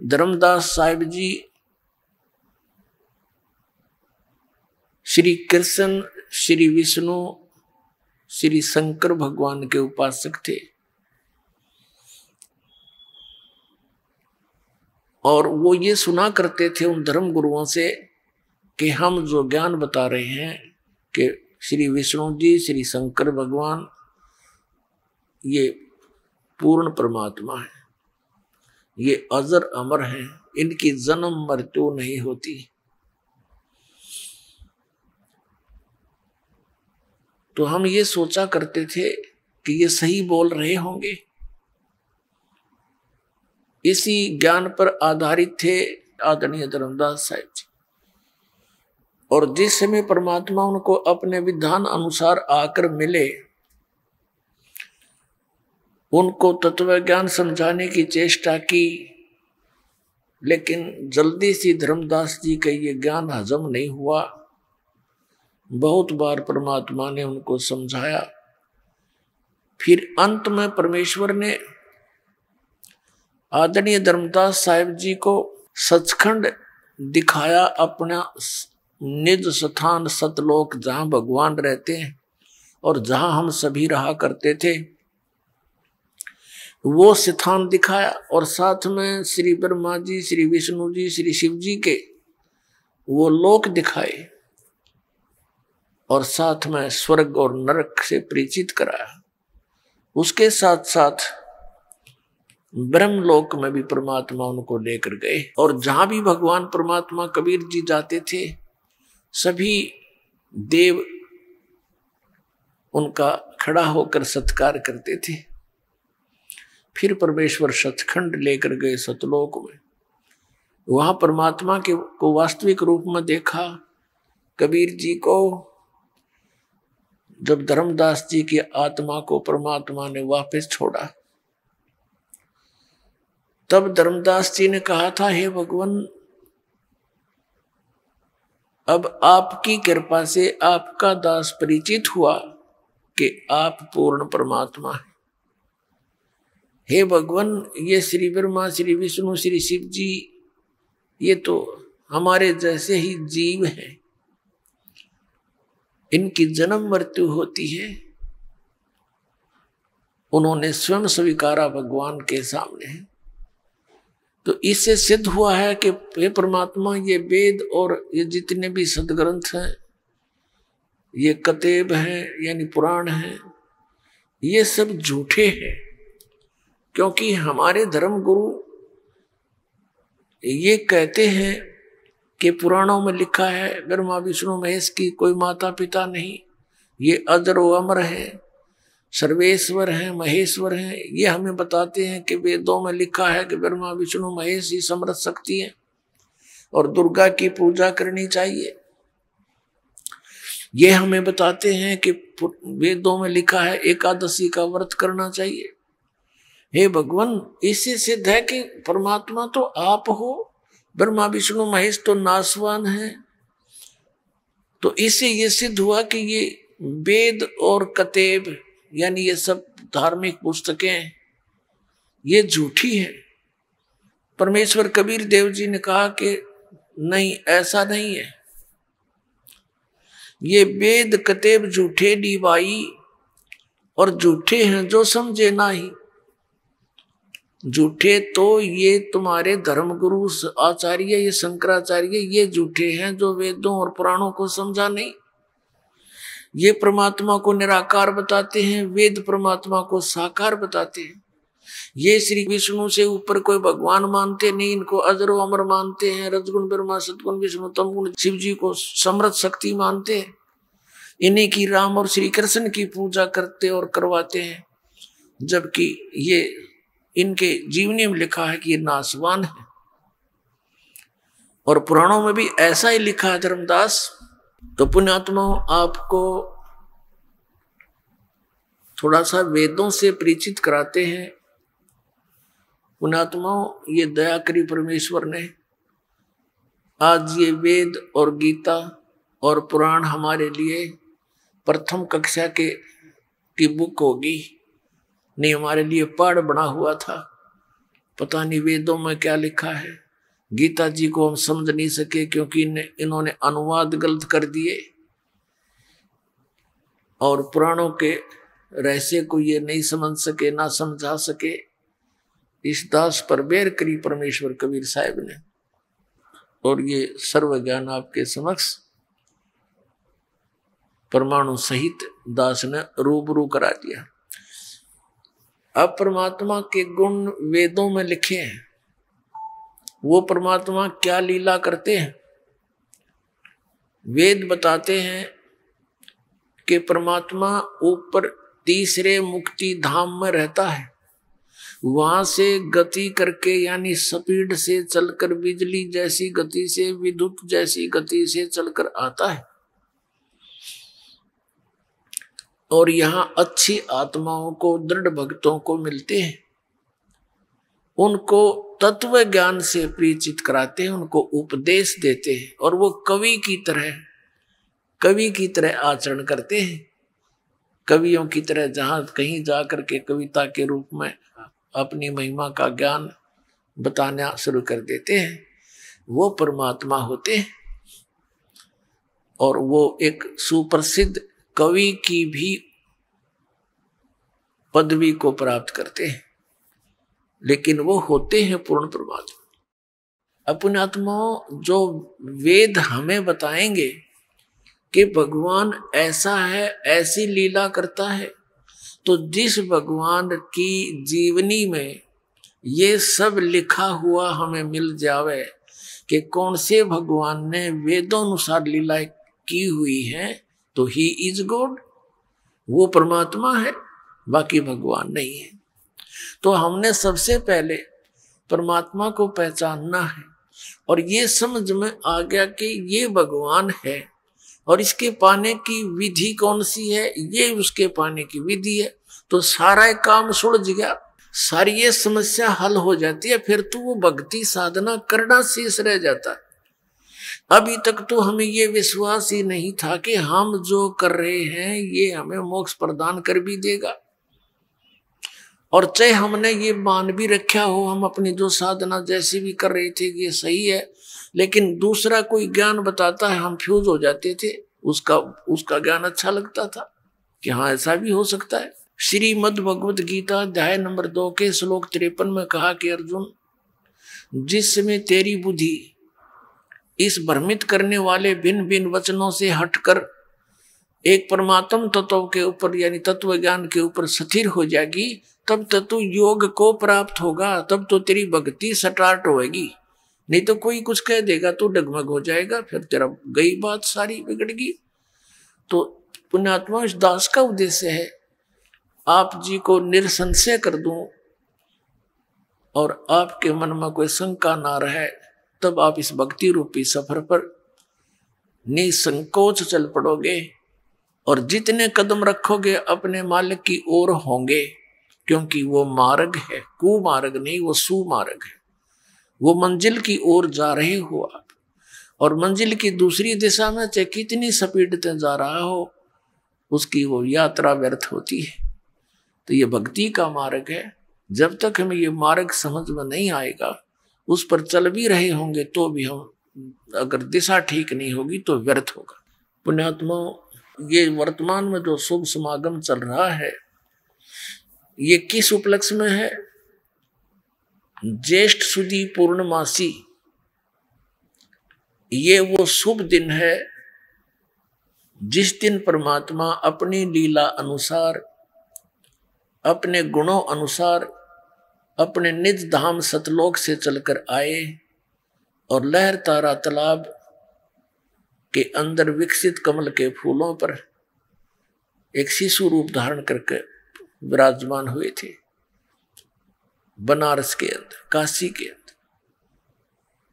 धर्मदास साहिब जी श्री कृष्ण, श्री विष्णु, श्री शंकर भगवान के उपासक थे और वो ये सुना करते थे उन धर्म गुरुओं से कि हम जो ज्ञान बता रहे हैं कि श्री विष्णु जी, श्री शंकर भगवान ये पूर्ण परमात्मा है, ये अजर अमर हैं, इनकी जन्म मृत्यु नहीं होती। तो हम ये सोचा करते थे कि ये सही बोल रहे होंगे। इसी ज्ञान पर आधारित थे आदरणीय धर्मदास साहिब जी और जिस समय परमात्मा उनको अपने विधान अनुसार आकर मिले, उनको तत्व ज्ञान समझाने की चेष्टा की, लेकिन जल्दी से धर्मदास जी का ये ज्ञान हजम नहीं हुआ। बहुत बार परमात्मा ने उनको समझाया, फिर अंत में परमेश्वर ने आदरणीय धर्मदास साहिब जी को सचखंड दिखाया, अपना निज स्थान सतलोक जहां भगवान रहते हैं और जहां हम सभी रहा करते थे, वो स्थान दिखाया और साथ में श्री ब्रह्मा जी, श्री विष्णु जी, श्री शिव जी के वो लोक दिखाए और साथ में स्वर्ग और नरक से परिचित कराया। उसके साथ साथ ब्रह्मलोक में भी परमात्मा उनको लेकर गए और जहां भी भगवान परमात्मा कबीर जी जाते थे, सभी देव उनका खड़ा होकर सत्कार करते थे। फिर परमेश्वर सचखंड लेकर गए सतलोक में, वहां परमात्मा के को वास्तविक रूप में देखा। कबीर जी को जब धर्मदास जी की आत्मा को परमात्मा ने वापस छोड़ा तब धर्मदास जी ने कहा था, हे भगवान, अब आपकी कृपा से आपका दास परिचित हुआ कि आप पूर्ण परमात्मा हैं। हे भगवान, ये श्री ब्रह्मा, श्री विष्णु, श्री शिव जी, ये तो हमारे जैसे ही जीव हैं, इनकी जन्म मृत्यु होती है। उन्होंने स्वयं स्वीकारा भगवान के सामने। तो इससे सिद्ध हुआ है कि हे परमात्मा, ये वेद और ये जितने भी सदग्रंथ हैं, ये कतेब हैं यानी पुराण हैं, ये सब झूठे हैं। क्योंकि हमारे धर्म गुरु ये कहते हैं कि पुराणों में लिखा है ब्रह्मा विष्णु महेश की कोई माता पिता नहीं, ये अजर व अमर है, सर्वेश्वर हैं, महेश्वर हैं। ये हमें बताते हैं कि वेदों में लिखा है कि ब्रह्मा विष्णु महेश ही समर्थ शक्ति है और दुर्गा की पूजा करनी चाहिए। ये हमें बताते हैं कि वेदों में लिखा है एकादशी का व्रत करना चाहिए। हे भगवान, इससे सिद्ध है कि परमात्मा तो आप हो, ब्रह्मा विष्णु महेश तो नासवान है। तो इससे ये सिद्ध हुआ कि ये वेद और कतेब यानी ये सब धार्मिक पुस्तकें ये झूठी है। परमेश्वर कबीर देव जी ने कहा कि नहीं, ऐसा नहीं है, ये वेद कतेब झूठे डी भाई, और झूठे हैं जो समझे नाही। झूठे तो ये तुम्हारे धर्मगुरु आचार्य, ये शंकराचार्य, ये झूठे हैं जो वेदों और पुराणों को समझा नहीं। ये परमात्मा को निराकार बताते हैं, वेद परमात्मा को साकार बताते हैं। ये श्री विष्णु से ऊपर कोई भगवान मानते नहीं, इनको अजर व अमर मानते हैं, रजगुण ब्रह्मा सतगुण विष्णु तमगुण शिव जी को समर्थ शक्ति मानते हैं। इन्हीं की राम और श्री कृष्ण की पूजा करते और करवाते हैं, जबकि ये इनके जीवनी में लिखा है कि ये नासवान है। और पुराणों में भी ऐसा ही लिखा है धर्मदास। तो पुण्यात्माओं, आपको थोड़ा सा वेदों से परिचित कराते हैं। पुण्यात्माओं, ये दया करी परमेश्वर ने, आज ये वेद और गीता और पुराण हमारे लिए प्रथम कक्षा की बुक होगी। नहीं, हमारे लिए पाठ बना हुआ था। पता नहीं वेदों में क्या लिखा है। गीता जी को हम समझ नहीं सके क्योंकि इन्होंने अनुवाद गलत कर दिए, और पुराणों के रहस्य को ये नहीं समझ सके, ना समझा सके। इस दास पर बेर करी परमेश्वर कबीर साहब ने, और ये सर्व ज्ञान आपके समक्ष परमाणु सहित दास ने रूबरू करा दिया। अब परमात्मा के गुण वेदों में लिखे हैं, वो परमात्मा क्या लीला करते हैं। वेद बताते हैं कि परमात्मा ऊपर तीसरे मुक्ति धाम में रहता है, वहां से गति करके यानी स्पीड से चलकर, बिजली जैसी गति से, विद्युत जैसी गति से चलकर आता है। और यहां अच्छी आत्माओं को, दृढ़ भक्तों को मिलते हैं, उनको तत्व ज्ञान से परिचित कराते हैं, उनको उपदेश देते हैं, और वो कवि की तरह आचरण करते हैं। कवियों की तरह जहां कहीं जाकर के कविता के रूप में अपनी महिमा का ज्ञान बताना शुरू कर देते हैं, वो परमात्मा होते हैं। और वो एक सुप्रसिद्ध कवि की भी पदवी को प्राप्त करते हैं, लेकिन वो होते हैं पूर्ण परमात्मा। अपने आत्माओं, जो वेद हमें बताएंगे कि भगवान ऐसा है, ऐसी लीला करता है, तो जिस भगवान की जीवनी में ये सब लिखा हुआ हमें मिल जावे कि कौन से भगवान ने वेदोनुसार लीला की हुई है, तो ही इज गॉड, वो परमात्मा है, बाकी भगवान नहीं है। तो हमने सबसे पहले परमात्मा को पहचानना है, और ये समझ में आ गया कि ये भगवान है, और इसके पाने की विधि कौन सी है, ये उसके पाने की विधि है। तो सारा काम सुलझ गया, सारी ये समस्या हल हो जाती है, फिर तो वो भक्ति साधना करना शेष रह जाता है। अभी तक तो हमें ये विश्वास ही नहीं था कि हम जो कर रहे हैं ये हमें मोक्ष प्रदान कर भी देगा। और चाहे हमने ये मान भी रखा हो हम अपनी जो साधना जैसी भी कर रहे थे ये सही है, लेकिन दूसरा कोई ज्ञान बताता है हम फ्यूज हो जाते थे। उसका ज्ञान अच्छा लगता था कि हाँ ऐसा भी हो सकता है। श्रीमद् भगवत गीता अध्याय नंबर 2 के श्लोक 53 में कहा कि अर्जुन, जिस समय तेरी बुद्धि इस भ्रमित करने वाले भिन्न भिन्न वचनों से हटकर एक परमात्म तत्व के ऊपर यानी तत्व ज्ञान के ऊपर स्थिर हो जाएगी, तब तो तू योग को प्राप्त होगा, तब तो तेरी भक्ति स्टार्ट होएगी। नहीं तो कोई कुछ कह देगा तो डगमग हो जाएगा, फिर तेरा गई बात सारी बिगड़गी। तो पुण्यात्मा इस दास का उद्देश्य है आप जी को निरसंशय कर दूं और आपके मन में कोई शंका ना रहे, तब आप इस भक्ति रूपी सफर पर निसंकोच चल पड़ोगे और जितने कदम रखोगे अपने मालिक की ओर होंगे, क्योंकि वो मार्ग है, कुमार्ग नहीं, वो सुमार्ग है। वो मंजिल की ओर जा रहे हो आप, और मंजिल की दूसरी दिशा में चाहे कितनी स्पीड से जा रहा हो उसकी वो यात्रा व्यर्थ होती है। तो ये भक्ति का मार्ग है। जब तक हमें ये मार्ग समझ में नहीं आएगा, उस पर चल भी रहे होंगे तो भी हम अगर दिशा ठीक नहीं होगी तो व्यर्थ होगा। पुण्यात्मा, ये वर्तमान में जो शुभ समागम चल रहा है ये किस उपलक्ष्य में है? ज्येष्ठ सुदी पूर्णमासी। ये वो शुभ दिन है जिस दिन परमात्मा अपनी लीला अनुसार, अपने गुणों अनुसार अपने निज धाम सतलोक से चलकर आए और लहर तारा तालाब के अंदर विकसित कमल के फूलों पर एक शिशु रूप धारण करके विराजमान हुए थे बनारस के अंदर, काशी के अंदर।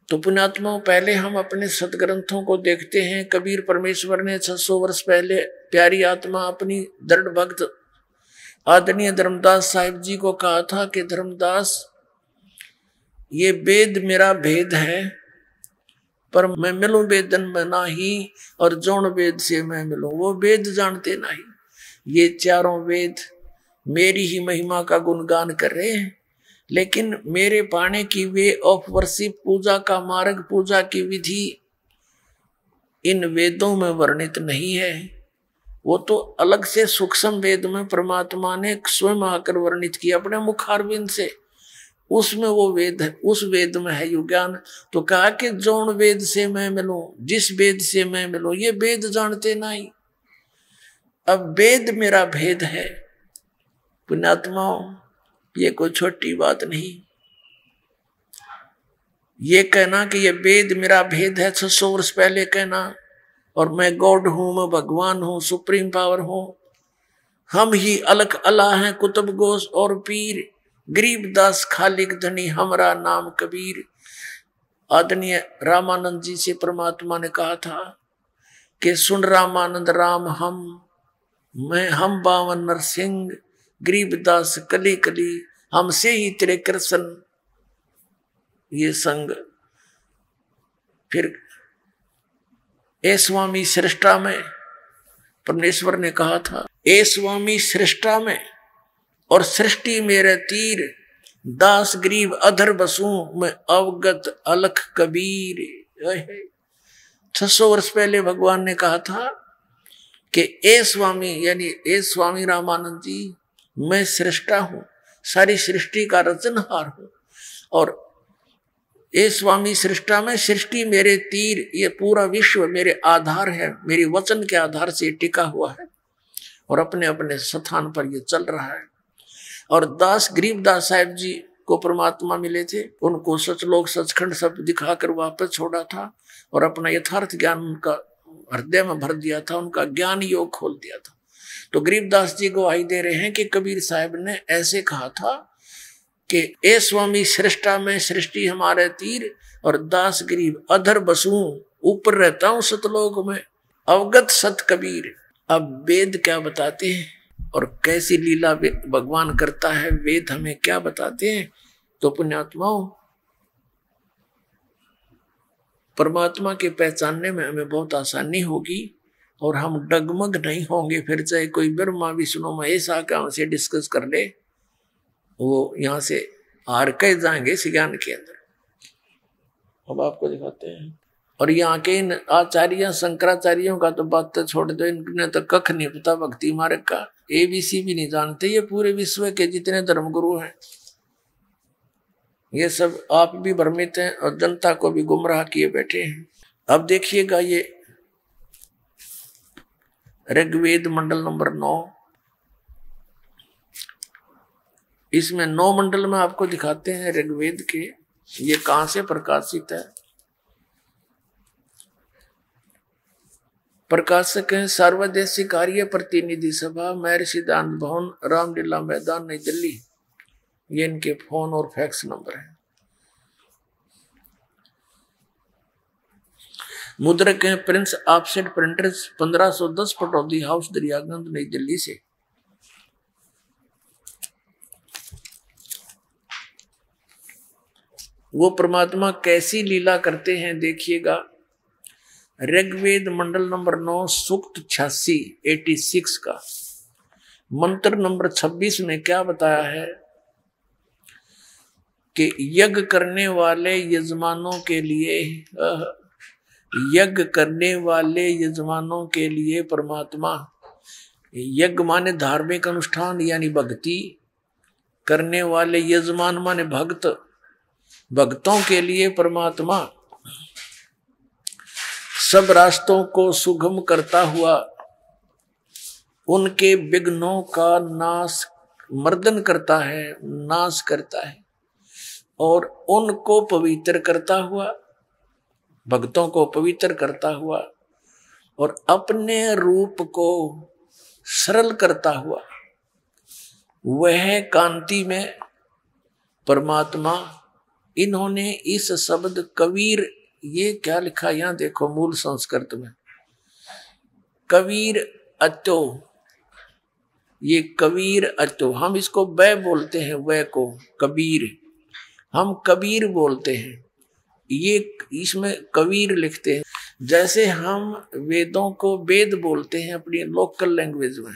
तो पुण्यात्माओं, पहले हम अपने सदग्रंथों को देखते हैं। कबीर परमेश्वर ने 600 वर्ष पहले प्यारी आत्मा अपनी दृढ़ भक्त आदरणीय धर्मदास साहिब जी को कहा था कि धर्मदास, ये वेद मेरा भेद है, पर मैं मिलूं वेदन में नाही, और जौन वेद से मैं मिलूं वो वेद जानते नहीं। ये चारों वेद मेरी ही महिमा का गुणगान कर रहे हैं, लेकिन मेरे पाने की वे ऑफ वर्शिप, पूजा का मार्ग, पूजा की विधि इन वेदों में वर्णित नहीं है। वो तो अलग से सूक्ष्म वेद में परमात्मा ने स्वयं आकर वर्णित किया अपने मुखारविंद से। उसमें वो वेद है, उस वेद में है यु ज्ञान। तो कहा कि जौन वेद से मैं मिलूं, जिस वेद से मैं मिलूं, ये वेद जानते नहीं। अब वेद मेरा भेद है। पुण्यात्माओं, ये कोई छोटी बात नहीं। ये कहना कि ये वेद मेरा भेद है 600 वर्ष पहले कहना, और मैं गॉड हूं, मैं भगवान हूं, सुप्रीम पावर हूं, हम ही अलग अल्लाह हैं, कुतुब गोश और पीर, गरीबदास खालिक धनी, हमरा नाम कबीर। आदरणीय रामानंद जी से परमात्मा ने कहा था कि सुन रामानंद राम हम बावन नरसिंह, गरीबदास कली कली, हमसे ही तेरे कृष्ण ये संग। फिर ए स्वामी सृष्टा में परमेश्वर ने कहा था, ए स्वामी सृष्टा में और सृष्टि मेरे तीर, दास गरीब अधर बसूं मैं अवगत अलख कबीर। 600 वर्ष पहले भगवान ने कहा था कि ए स्वामी, यानी ए स्वामी रामानंद जी, मैं सृष्टा हूं, सारी सृष्टि का रचनहार हूं, और ए स्वामी सृष्टा में सृष्टि मेरे तीर, ये पूरा विश्व मेरे आधार है, मेरे वचन के आधार से टिका हुआ है और अपने अपने स्थान पर ये चल रहा है। और दास गरीबदास साहिब जी को परमात्मा मिले थे, उनको सचलोक सचखंड सब दिखाकर वापस छोड़ा था और अपना यथार्थ ज्ञान उनका हृदय में भर दिया था, उनका ज्ञान योग खोल दिया था। तो गरीबदास जी गवाही दे रहे हैं कि कबीर साहब ने ऐसे कहा था कि ए स्वामी सृष्टा में सृष्टि हमारे तीर, और दास गरीब अधर बसूं, ऊपर रहता हूं सतलोक में, अवगत सत कबीर। अब वेद क्या बताते हैं और कैसी लीला भगवान करता है, वेद हमें क्या बताते हैं। तो पुण्यात्माओं, परमात्मा के पहचानने में हमें बहुत आसानी होगी और हम डगमग नहीं होंगे। फिर चाहे कोई ब्रह्मा विष्णु महेश आकर हमसे डिस्कस कर ले, वो यहाँ से हार के जाएंगे इस ज्ञान के अंदर। अब आपको दिखाते हैं। और यहाँ के इन आचार्य शंकराचार्यों का तो बात तो छोड़ दो, इनने तो कख नहीं पता भक्ति मार्ग का, ABC भी नहीं जानते। ये पूरे विश्व के जितने धर्मगुरु हैं ये सब आप भी भ्रमित हैं और जनता को भी गुमराह किए बैठे हैं। अब देखिएगा ये ऋग्वेद मंडल नंबर 9, इसमें 9 मंडल में आपको दिखाते हैं ऋग्वेद के, ये कहां से प्रकाशित है। प्रकाशक हैं सर्वदेशी कार्य प्रतिनिधि सभा, महर्षि दान भवन, रामलीला मैदान, नई दिल्ली। ये इनके फोन और फैक्स नंबर है। मुद्रक हैं Prince offset printers, 1510 Pataudi house, Daryaganj, नई दिल्ली से। वो परमात्मा कैसी लीला करते हैं देखिएगा। ऋग्वेद मंडल नंबर 9 सूक्त 86 का मंत्र नंबर 26 में क्या बताया है कि यज्ञ करने वाले यजमानों के लिए, यज्ञ करने वाले यजमानों के लिए परमात्मा, यज्ञ माने धार्मिक अनुष्ठान यानी भक्ति करने वाले, यजमान माने भक्त, भक्तों के लिए परमात्मा सब रास्तों को सुगम करता हुआ उनके विघ्नों का नाश, मर्दन करता है, नाश करता है और उनको पवित्र करता हुआ, भक्तों को पवित्र करता हुआ और अपने रूप को सरल करता हुआ, वह कांति में परमात्मा। इन्होंने इस शब्द कबीर, ये क्या लिखा यहां देखो मूल संस्कृत में, कबीर अतो, ये कबीर अतो, हम इसको बै बोलते हैं, वह को कबीर, हम कबीर बोलते हैं, ये इसमें कबीर लिखते हैं। जैसे हम वेदों को वेद बोलते हैं अपनी लोकल लैंग्वेज में,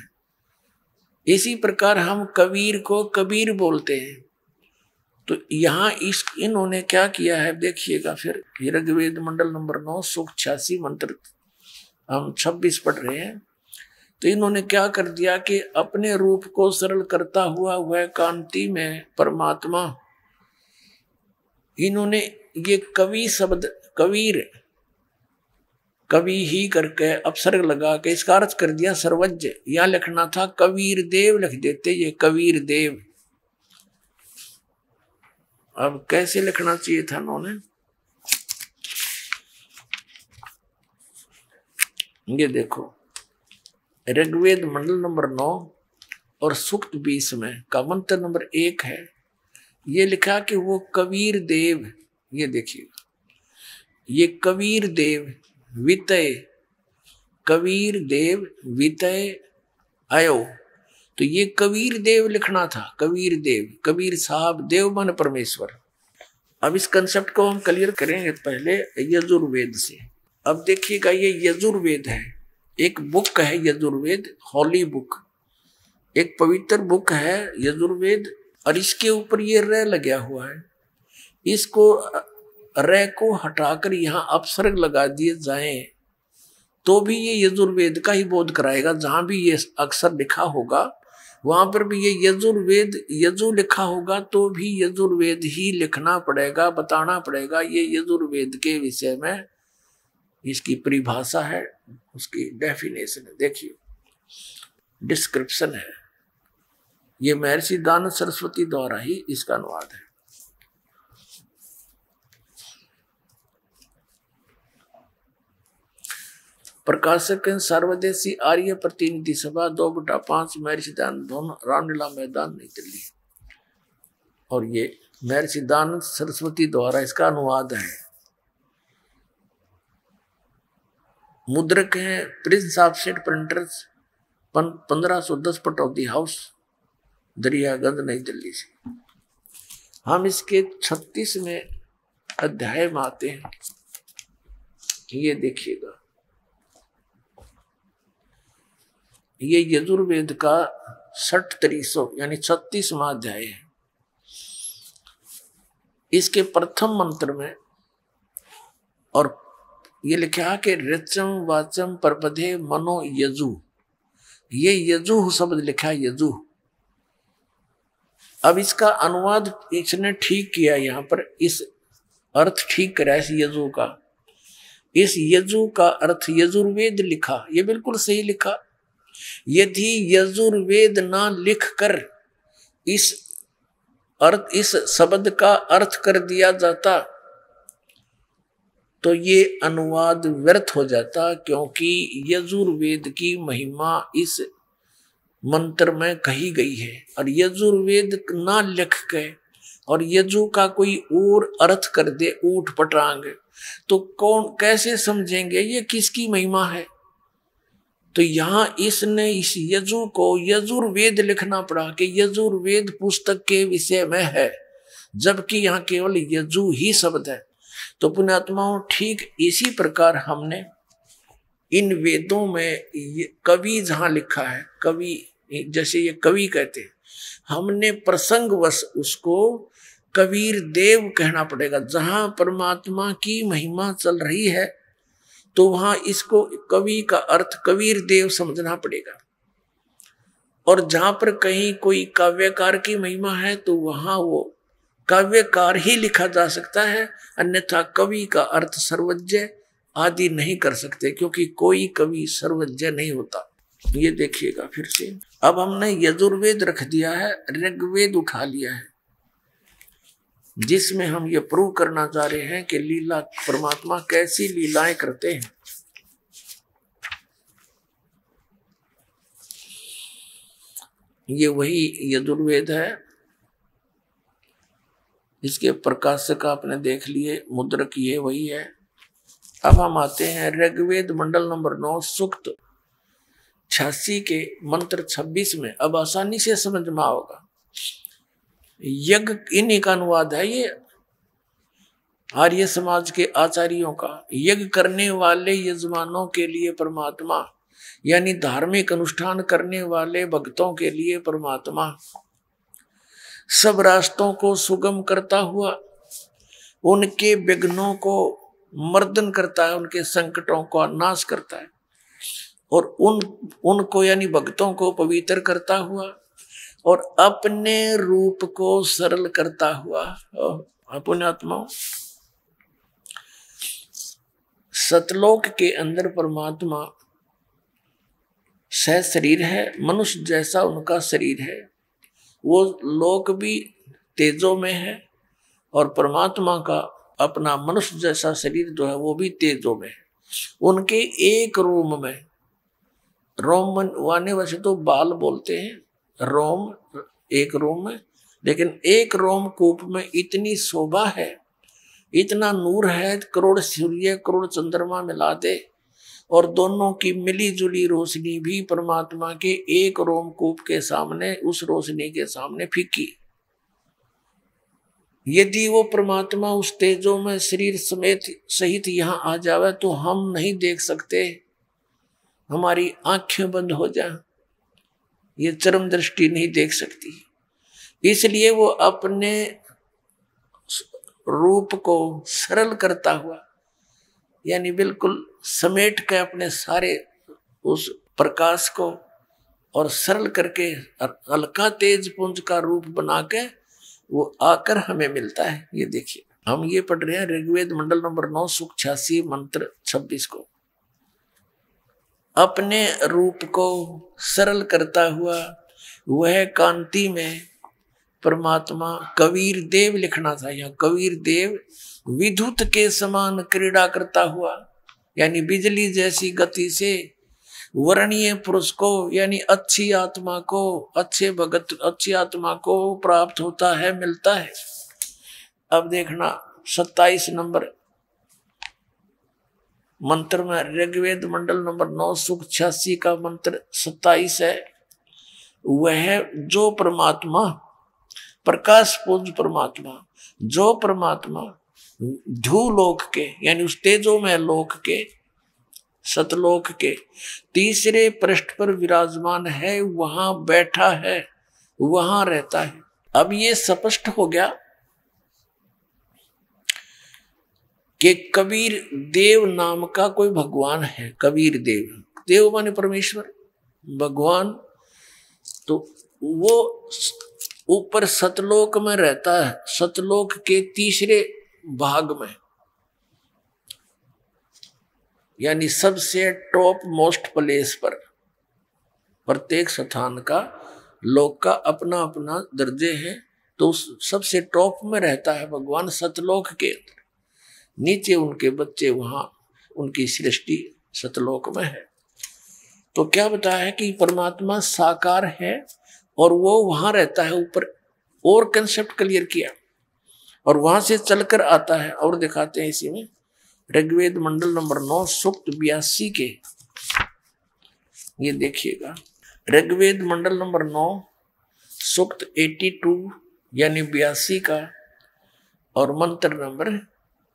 इसी प्रकार हम कबीर को कबीर बोलते हैं। तो यहाँ इन्होंने क्या किया है देखिएगा। फिर ऋग्वेद मंडल नंबर 9 सूक्त 86 मंत्र हम 26 पढ़ रहे हैं। तो इन्होंने क्या कर दिया कि अपने रूप को सरल करता हुआ वह कांति में परमात्मा, इन्होंने ये कवि शब्द, कबीर, कवि ही करके अपसर्ग लगा के इसका अर्थ कर दिया सर्वज्ञ। यहां लिखना था कबीर देव, लिख देते ये कबीर देव। अब कैसे लिखना चाहिए था उन्होंने, ये देखो ऋग्वेद मंडल नंबर 9 और सूक्त 20 में का मंत्र नंबर 1 है, ये लिखा कि वो कबीर देव, ये देखिएगा, ये कबीर देव वितय, कबीर देव वितय आयो। तो ये कबीर देव लिखना था, कबीर देव, कबीर साहब, देव मन परमेश्वर। अब इस कंसेप्ट को हम क्लियर करेंगे पहले यजुर्वेद से। अब देखिएगा ये यजुर्वेद है, एक बुक है यजुर्वेद, हॉली बुक, एक पवित्र बुक है यजुर्वेद। और इसके ऊपर ये र लगा हुआ है, इसको र को हटाकर यहाँ अपसर्ग लगा दिए जाएं तो भी ये यजुर्वेद का ही बोध कराएगा। जहां भी ये अक्षर लिखा होगा वहां पर भी ये यजुर्वेद, यजु लिखा होगा तो भी यजुर्वेद ही लिखना पड़ेगा, बताना पड़ेगा। ये यजुर्वेद के विषय में इसकी परिभाषा है, उसकी डेफिनेशन है, देखिए डिस्क्रिप्शन है। ये महर्षि दानव सरस्वती द्वारा ही इसका अनुवाद है। प्रकाशक सर्वदेशी आर्य प्रतिनिधि सभा 2/5 महर्षि दानंद भवन, रामलीला मैदान, नई दिल्ली। और ये महर्षि दानंद सरस्वती द्वारा इसका अनुवाद है। मुद्रक हैं Prince offset printers, 1510 Pataudi house, Daryaganj, नई दिल्ली से। हम इसके 36वें अध्याय में आते हैं। ये देखिएगा, ये यजुर्वेद का 6300 यानी 36वां अध्याय है। इसके प्रथम मंत्र में और ये लिखा कि ऋचम वाचम परपधे मनो यजु, ये यजु शब्द लिखा, यजु। अब इसका अनुवाद इसने ठीक किया, यहाँ पर इस अर्थ ठीक करा इस यजु का। इस यजु का अर्थ यजुर्वेद लिखा, ये बिल्कुल सही लिखा। यदि यजुर्वेद ना लिख कर इस शब्द का अर्थ कर दिया जाता तो ये अनुवाद व्यर्थ हो जाता, क्योंकि यजुर्वेद की महिमा इस मंत्र में कही गई है। और यजुर्वेद ना लिख के और यजु का कोई और अर्थ कर दे ऊट पटांग, तो कौन कैसे समझेंगे ये किसकी महिमा है। तो यहां इसने इस यजु को यजुर्वेद लिखना पड़ा कि यजुर्वेद पुस्तक के विषय में है, जबकि यहाँ केवल यजु ही शब्द है। तो पुण्यात्माओं, ठीक इसी प्रकार हमने इन वेदों में कवि जहां लिखा है, कवि जैसे ये कवि कहते हैं, हमने प्रसंगवश उसको कबीर देव कहना पड़ेगा। जहां परमात्मा की महिमा चल रही है तो वहां इसको कवि का अर्थ कबीर देव समझना पड़ेगा। और जहां पर कहीं कोई काव्यकार की महिमा है तो वहां वो काव्यकार ही लिखा जा सकता है, अन्यथा कवि का अर्थ सर्वज्ञ आदि नहीं कर सकते, क्योंकि कोई कवि सर्वज्ञ नहीं होता। ये देखिएगा फिर से, अब हमने यजुर्वेद रख दिया है, ऋग्वेद उठा लिया है, जिसमें हम ये प्रूव करना चाह रहे हैं कि लीला परमात्मा कैसी लीलाएं करते हैं। ये वही यजुर्वेद है, इसके प्रकाशक आपने देख लिए, मुद्रक ये वही है। अब हम आते हैं ऋग्वेद मंडल नंबर 9 सूक्त 86 के मंत्र 26 में। अब आसानी से समझ में आओगा। यज्ञ इन्हीं का अनुवाद है, ये आर्य समाज के आचार्यों का। यज्ञ करने वाले यजमानों के लिए परमात्मा, यानी धार्मिक अनुष्ठान करने वाले भक्तों के लिए परमात्मा सब रास्तों को सुगम करता हुआ उनके विघ्नों को मर्दन करता है, उनके संकटों का नाश करता है, और उनको यानी भक्तों को पवित्र करता हुआ और अपने रूप को सरल करता हुआ। पुण्यात्माओं, सतलोक के अंदर परमात्मा सह शरीर है, मनुष्य जैसा उनका शरीर है। वो लोक भी तेजो में है और परमात्मा का अपना मनुष्य जैसा शरीर जो है वो भी तेजो में है। उनके एक रोम में, रोम वाने वैसे तो बाल बोलते हैं, रोम एक रोम में, लेकिन एक रोम कूप में इतनी शोभा है, इतना नूर है, करोड़ सूर्य करोड़ चंद्रमा मिला दे और दोनों की मिली जुली रोशनी भी परमात्मा के एक रोमकूप के सामने, उस रोशनी के सामने फीकी। यदि वो परमात्मा उस तेजो में शरीर समेत सहित यहाँ आ जावे तो हम नहीं देख सकते, हमारी आंखें बंद हो जाए, ये चरम दृष्टि नहीं देख सकती। इसलिए वो अपने रूप को सरल करता हुआ, यानी बिल्कुल समेट के अपने सारे उस प्रकाश को और सरल करके हल्का तेज पुंज का रूप बना के वो आकर हमें मिलता है। ये देखिए, हम ये पढ़ रहे हैं ऋग्वेद मंडल नंबर 9 सूक्त 86 मंत्र 26 को। अपने रूप को सरल करता हुआ वह कांति में परमात्मा कबीर देव लिखना था, यहाँ कबीर देव विद्युत के समान क्रीड़ा करता हुआ, यानी बिजली जैसी गति से वर्णीय पुरुष को, यानी अच्छी आत्मा को, अच्छे भगत अच्छी आत्मा को प्राप्त होता है, मिलता है। अब देखना 27 नंबर मंत्र में ऋग्वेद मंडल नंबर 9 सूक्त 86 का मंत्र 27 है। वह जो परमात्मा प्रकाश पुंज परमात्मा, जो परमात्मा ध्रुलोक के यानी उस तेजोमय लोक के सतलोक के तीसरे पृष्ठ पर विराजमान है, वहां बैठा है, वहां रहता है। अब ये स्पष्ट हो गया कि कबीर देव नाम का कोई भगवान है। कबीर देव, देव माने परमेश्वर, भगवान, तो वो ऊपर सतलोक में रहता है, सतलोक के तीसरे भाग में, यानी सबसे टॉप मोस्ट प्लेस पर। प्रत्येक स्थान का लोक का अपना अपना दर्जे है, तो सबसे टॉप में रहता है भगवान सतलोक के अंदर। नीचे उनके बच्चे वहां, उनकी सृष्टि सतलोक में है। तो क्या बताया है कि परमात्मा साकार है और वो वहां रहता है ऊपर, और कंसेप्ट क्लियर किया, और वहां से चलकर आता है। और दिखाते हैं इसी में ऋग्वेद मंडल नंबर 9 सूक्त 82 के, ये देखिएगा ऋग्वेद मंडल नंबर 9 सूक्त 82 यानी 82 का, और मंत्र नंबर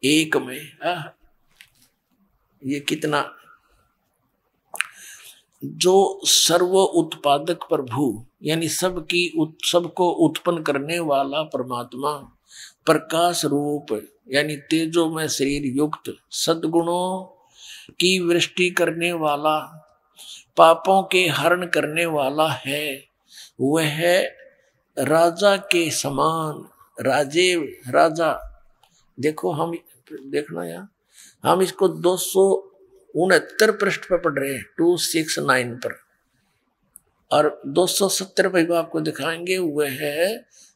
1 में ये कितना, जो सर्व उत्पादक प्रभु यानी सबको उत्पन्न करने वाला परमात्मा, प्रकाश रूप यानी तेजो में शरीर युक्त, सद्गुणों की वृष्टि करने वाला, पापों के हरण करने वाला है। वह राजा के समान, राजा। देखो हम देखना यार, हम इसको 269 पृष्ठ पर पढ़ रहे हैं, 269 पर, और 270 पर आपको दिखाएंगे। वह है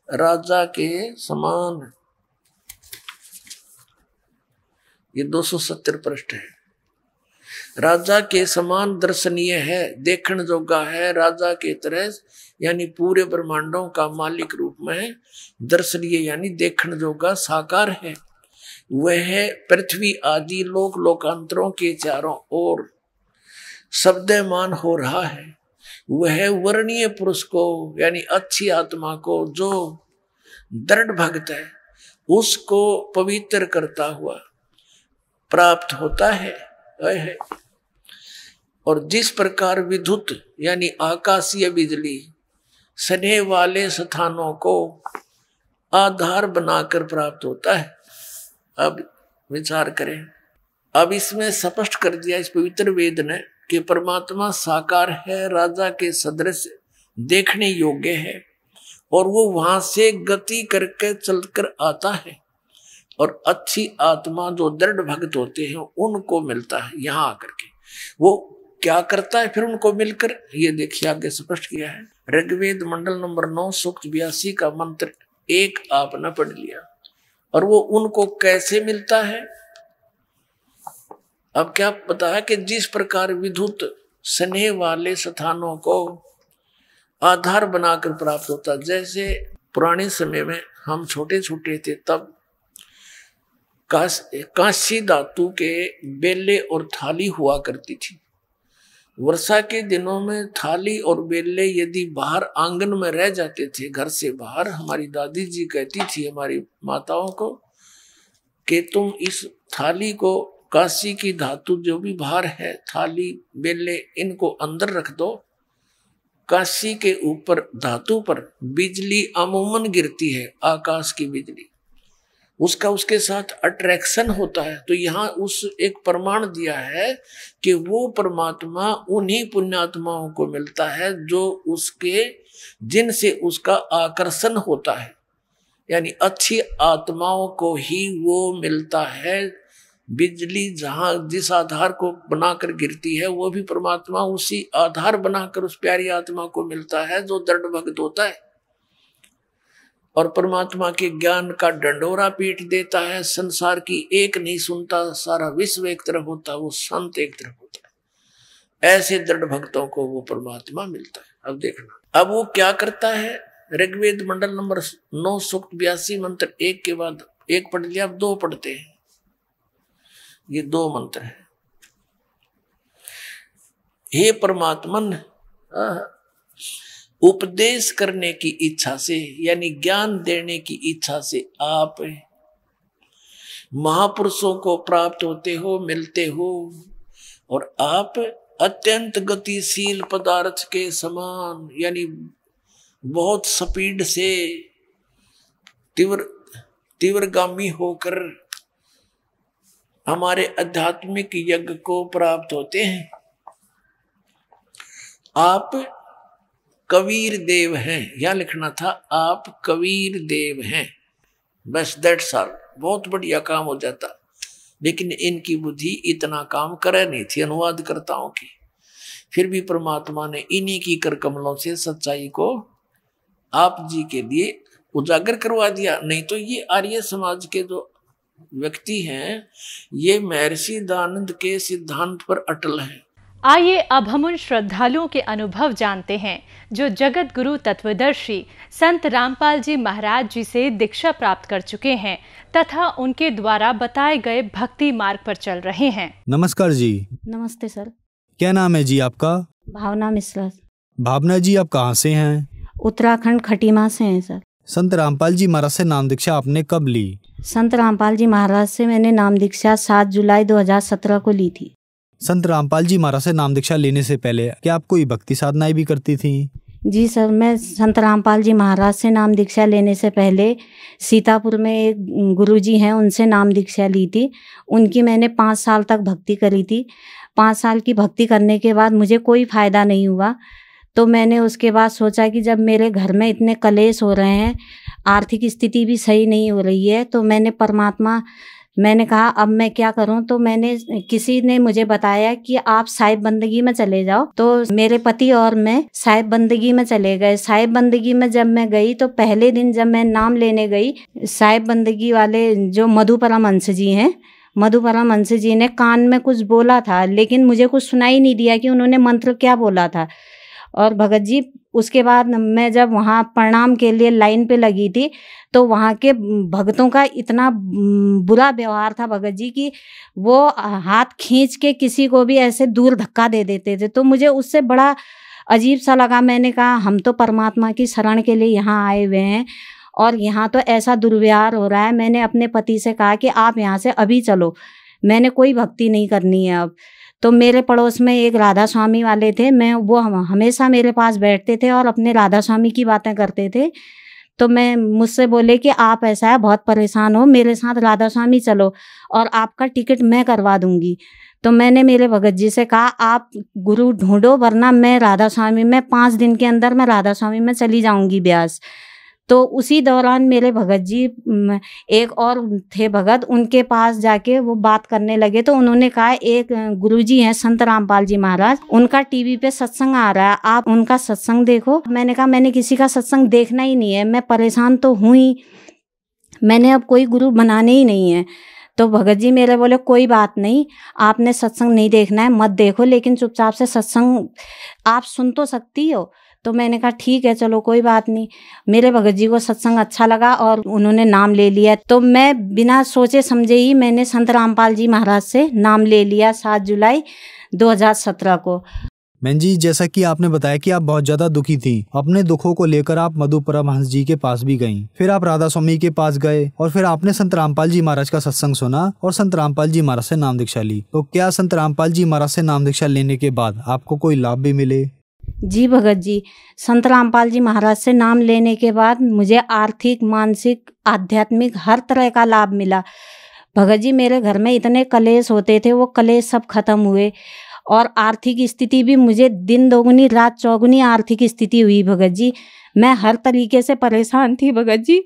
राजा के समान, ये 270 पृष्ठ है। राजा के समान दर्शनीय है, देखण जोगा है, राजा के तरह यानी पूरे ब्रह्मांडों का मालिक रूप में दर्शनीय यानी देखण जोगा साकार है। वह पृथ्वी आदि लोकांतरों के चारों ओर शब्दमान हो रहा है। वह वर्णीय पुरुष को यानी अच्छी आत्मा को, जो दृढ़ भक्त है, उसको पवित्र करता हुआ प्राप्त होता है। और जिस प्रकार विद्युत यानी आकाशीय बिजली स्नेह वाले स्थानों को आधार बनाकर प्राप्त होता है। अब विचार करें, अब इसमें स्पष्ट कर दिया इस पवित्र वेद ने कि परमात्मा साकार है, राजा के सदृश देखने योग्य है, और वो वहां से गति करके चलकर आता है, और अच्छी आत्मा जो दृढ़ भक्त होते हैं उनको मिलता है। यहाँ आकर के वो क्या करता है फिर उनको मिलकर, ये देखिए आगे स्पष्ट किया है। ऋग्वेद मंडल नंबर 9 सूक्त 82 का मंत्र 1 आपने पढ़ लिया, और वो उनको कैसे मिलता है। अब क्या पता है कि जिस प्रकार विद्युत स्नेह वाले स्थानों को आधार बनाकर प्राप्त होता, जैसे पुराने समय में हम छोटे छोटे थे तब कांसी धातु के बेले और थाली हुआ करती थी। वर्षा के दिनों में थाली और बेले यदि बाहर आंगन में रह जाते थे, घर से बाहर, हमारी दादी जी कहती थी हमारी माताओं को कि तुम इस थाली को, कांसी की धातु जो भी बाहर है, थाली बेले, इनको अंदर रख दो। कांसी के ऊपर धातु पर बिजली अमूमन गिरती है, आकाश की बिजली, उसका उसके साथ अट्रैक्शन होता है। तो यहाँ उस एक प्रमाण दिया है कि वो परमात्मा उन्हीं पुण्यात्माओं को मिलता है जो उसके, जिनसे उसका आकर्षण होता है, यानी अच्छी आत्माओं को ही वो मिलता है। बिजली जहां जिस आधार को बनाकर गिरती है, वो भी परमात्मा उसी आधार बनाकर उस प्यारी आत्मा को मिलता है जो दृढ़ भक्त होता है, और परमात्मा के ज्ञान का डंडोरा पीट देता है। संसार की एक नहीं सुनता, सारा विश्व एक तरफ होता, वो संत एक तरफ होता है। ऐसे दृढ़ भक्तों को वो परमात्मा मिलता है। अब देखना, अब वो क्या करता है। ऋग्वेद मंडल नंबर 9 सूक्त 82 मंत्र 1 के बाद 1 पढ़ लिया, अब 2 पढ़ते हैं। ये 2 मंत्र है। हे परमात्मन, उपदेश करने की इच्छा से यानी ज्ञान देने की इच्छा से आप महापुरुषों को प्राप्त होते हो, मिलते हो, और आप अत्यंत गतिशील पदार्थ के समान यानी बहुत स्पीड से तीव्रगामी होकर हमारे आध्यात्मिक यज्ञ को प्राप्त होते हैं। आप कबीर देव हैं, यहां लिखना था आप कबीर देव हैं, बस दैट्स ऑल, बहुत बढ़िया काम हो जाता। लेकिन इनकी बुद्धि इतना काम करे नहीं थी अनुवादकर्ताओं की, फिर भी परमात्मा ने इन्हीं की कर कमलों से सच्चाई को आप जी के लिए उजागर करवा दिया। नहीं तो ये आर्य समाज के जो व्यक्ति हैं, ये महर्षि दयानंद के सिद्धांत पर अटल हैं। आइए अब हम उन श्रद्धालुओं के अनुभव जानते हैं जो जगत गुरु तत्वदर्शी संत रामपाल जी महाराज जी से दीक्षा प्राप्त कर चुके हैं तथा उनके द्वारा बताए गए भक्ति मार्ग पर चल रहे हैं। नमस्कार जी। नमस्ते सर। क्या नाम है जी आपका? भावना मिश्रा। भावना जी, आप कहाँ से हैं? उत्तराखंड खटीमा से हैं सर। संत रामपाल जी महाराज से नाम दीक्षा आपने कब ली? संत रामपाल जी महाराज से मैंने नाम दीक्षा 7 जुलाई 2017 को ली थी। संत रामपाल जी महाराज से नाम दीक्षा लेने से पहले क्या आप कोई भक्ति साधनाएं भी करती थी? जी सर, मैं संत रामपाल जी महाराज से नाम दीक्षा लेने से पहले सीतापुर में एक गुरुजी हैं, उनसे नाम दीक्षा ली थी। उनकी मैंने 5 साल तक भक्ति करी थी। 5 साल की भक्ति करने के बाद मुझे कोई फ़ायदा नहीं हुआ, तो मैंने उसके बाद सोचा कि जब मेरे घर में इतने कलेश हो रहे हैं, आर्थिक स्थिति भी सही नहीं हो रही है, तो मैंने कहा अब मैं क्या करूं। तो किसी ने मुझे बताया कि आप साहिब बंदगी में चले जाओ। तो मेरे पति और मैं साहिब बंदगी में चले गए। साहिब बंदगी में जब मैं गई तो पहले दिन जब मैं नाम लेने गई, साहिब बंदगी वाले जो मधु परमहंस जी हैं, मधु परमहंस जी ने कान में कुछ बोला था, लेकिन मुझे कुछ सुनाई नहीं दिया कि उन्होंने मंत्र क्या बोला था। और भगत जी, उसके बाद मैं जब वहाँ प्रणाम के लिए लाइन पे लगी थी तो वहाँ के भक्तों का इतना बुरा व्यवहार था भगत जी कि वो हाथ खींच के किसी को भी ऐसे दूर धक्का दे देते थे। तो मुझे उससे बड़ा अजीब सा लगा। मैंने कहा हम तो परमात्मा की शरण के लिए यहाँ आए हुए हैं और यहाँ तो ऐसा दुर्व्यवहार हो रहा है। मैंने अपने पति से कहा कि आप यहाँ से अभी चलो, मैंने कोई भक्ति नहीं करनी है अब। तो मेरे पड़ोस में एक राधा स्वामी वाले थे, वो हमेशा मेरे पास बैठते थे और अपने राधा स्वामी की बातें करते थे। तो मुझसे बोले कि आप ऐसा है, बहुत परेशान हो, मेरे साथ राधा स्वामी चलो और आपका टिकट मैं करवा दूंगी। तो मैंने मेरे भगत जी से कहा आप गुरु ढूंढो, वरना मैं राधा स्वामी में 5 दिन के अंदर मैं राधा स्वामी में चली जाऊंगी ब्यास। तो उसी दौरान मेरे भगत जी, एक और थे भगत, उनके पास जाके वो बात करने लगे। तो उन्होंने कहा एक गुरुजी हैं संत रामपाल जी महाराज, उनका टीवी पे सत्संग आ रहा है, आप उनका सत्संग देखो। मैंने कहा मैंने किसी का सत्संग देखना ही नहीं है, मैं परेशान तो हूँ ही, मैंने अब कोई गुरु बनाने ही नहीं है। तो भगत जी मेरे बोले कोई बात नहीं, आपने सत्संग नहीं देखना है मत देखो, लेकिन चुपचाप से सत्संग आप सुन तो सकती हो। तो मैंने कहा ठीक है चलो कोई बात नहीं। मेरे भगत जी को सत्संग अच्छा लगा और उन्होंने नाम ले लिया। तो मैं बिना सोचे समझे ही मैंने संत रामपाल जी महाराज से नाम ले लिया 7 जुलाई 2017 को। बहन जी, जैसा कि आपने बताया कि आप बहुत ज्यादा दुखी थी, अपने दुखों को लेकर आप मधु परमहंस जी के पास भी गईं, फिर आप राधा स्वामी के पास गए और फिर आपने संत रामपाल जी महाराज का सत्संग सुना और संत रामपाल जी महाराज से नाम दीक्षा ली। तो क्या संत रामपाल जी महाराज से नाम दीक्षा लेने के बाद आपको कोई लाभ भी मिले? जी भगत जी, संत रामपाल जी महाराज से नाम लेने के बाद मुझे आर्थिक, मानसिक, आध्यात्मिक हर तरह का लाभ मिला। भगत जी मेरे घर में इतने कलेश होते थे, वो कलेश सब खत्म हुए और आर्थिक स्थिति भी मुझे दिन दोगुनी रात चौगुनी आर्थिक स्थिति हुई। भगत जी मैं हर तरीके से परेशान थी। भगत जी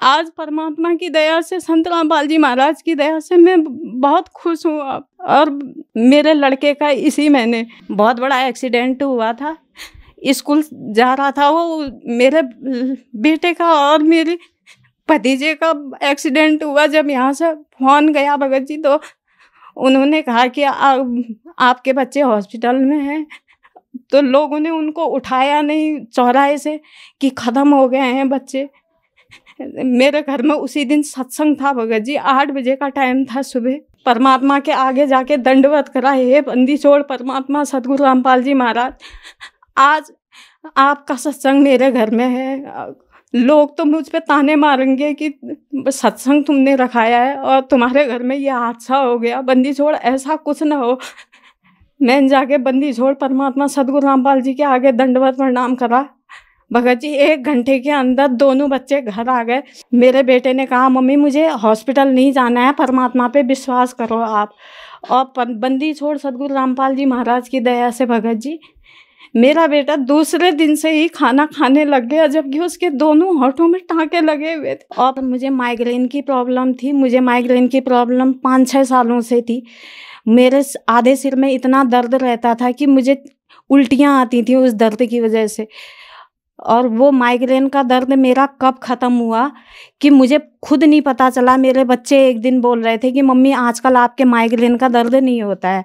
आज परमात्मा की दया से, संत रामपाल जी महाराज की दया से मैं बहुत खुश हूँ। और मेरे लड़के का इसी महीने बहुत बड़ा एक्सीडेंट हुआ था, स्कूल जा रहा था वो, मेरे बेटे का और मेरे भतीजे का एक्सीडेंट हुआ। जब यहाँ से फोन गया भगत जी तो उन्होंने कहा कि आपके बच्चे हॉस्पिटल में हैं। तो लोगों ने उनको उठाया नहीं चौराहे से कि ख़त्म हो गए हैं बच्चे। मेरे घर में उसी दिन सत्संग था भगत जी, 8 बजे का टाइम था सुबह। परमात्मा के आगे जाके दंडवत करा, हे बंदी छोड़ परमात्मा सदगुरु रामपाल जी महाराज, आज आपका सत्संग मेरे घर में है। लोग तो मुझ पे ताने मारेंगे कि सत्संग तुमने रखाया है और तुम्हारे घर में ये हादसा हो गया। बंदी छोड़ ऐसा कुछ ना हो। मैंने जाके बंदी छोड़ परमात्मा सदगुरु रामपाल जी के आगे दंडवत प्रणाम करा। भगत जी 1 घंटे के अंदर दोनों बच्चे घर आ गए। मेरे बेटे ने कहा मम्मी मुझे हॉस्पिटल नहीं जाना है, परमात्मा पे विश्वास करो आप। और बंदी छोड़ सदगुरु रामपाल जी महाराज की दया से भगत जी मेरा बेटा दूसरे दिन से ही खाना खाने लग गया, जबकि उसके दोनों होठों में टाँके लगे हुए थे। और मुझे माइग्रेन की प्रॉब्लम थी। मुझे माइग्रेन की प्रॉब्लम 5-6 सालों से थी। मेरे आधे सिर में इतना दर्द रहता था कि मुझे उल्टियाँ आती थी उस दर्द की वजह से। और वो माइग्रेन का दर्द मेरा कब ख़त्म हुआ कि मुझे खुद नहीं पता चला। मेरे बच्चे एक दिन बोल रहे थे कि मम्मी आजकल आपके माइग्रेन का दर्द नहीं होता है।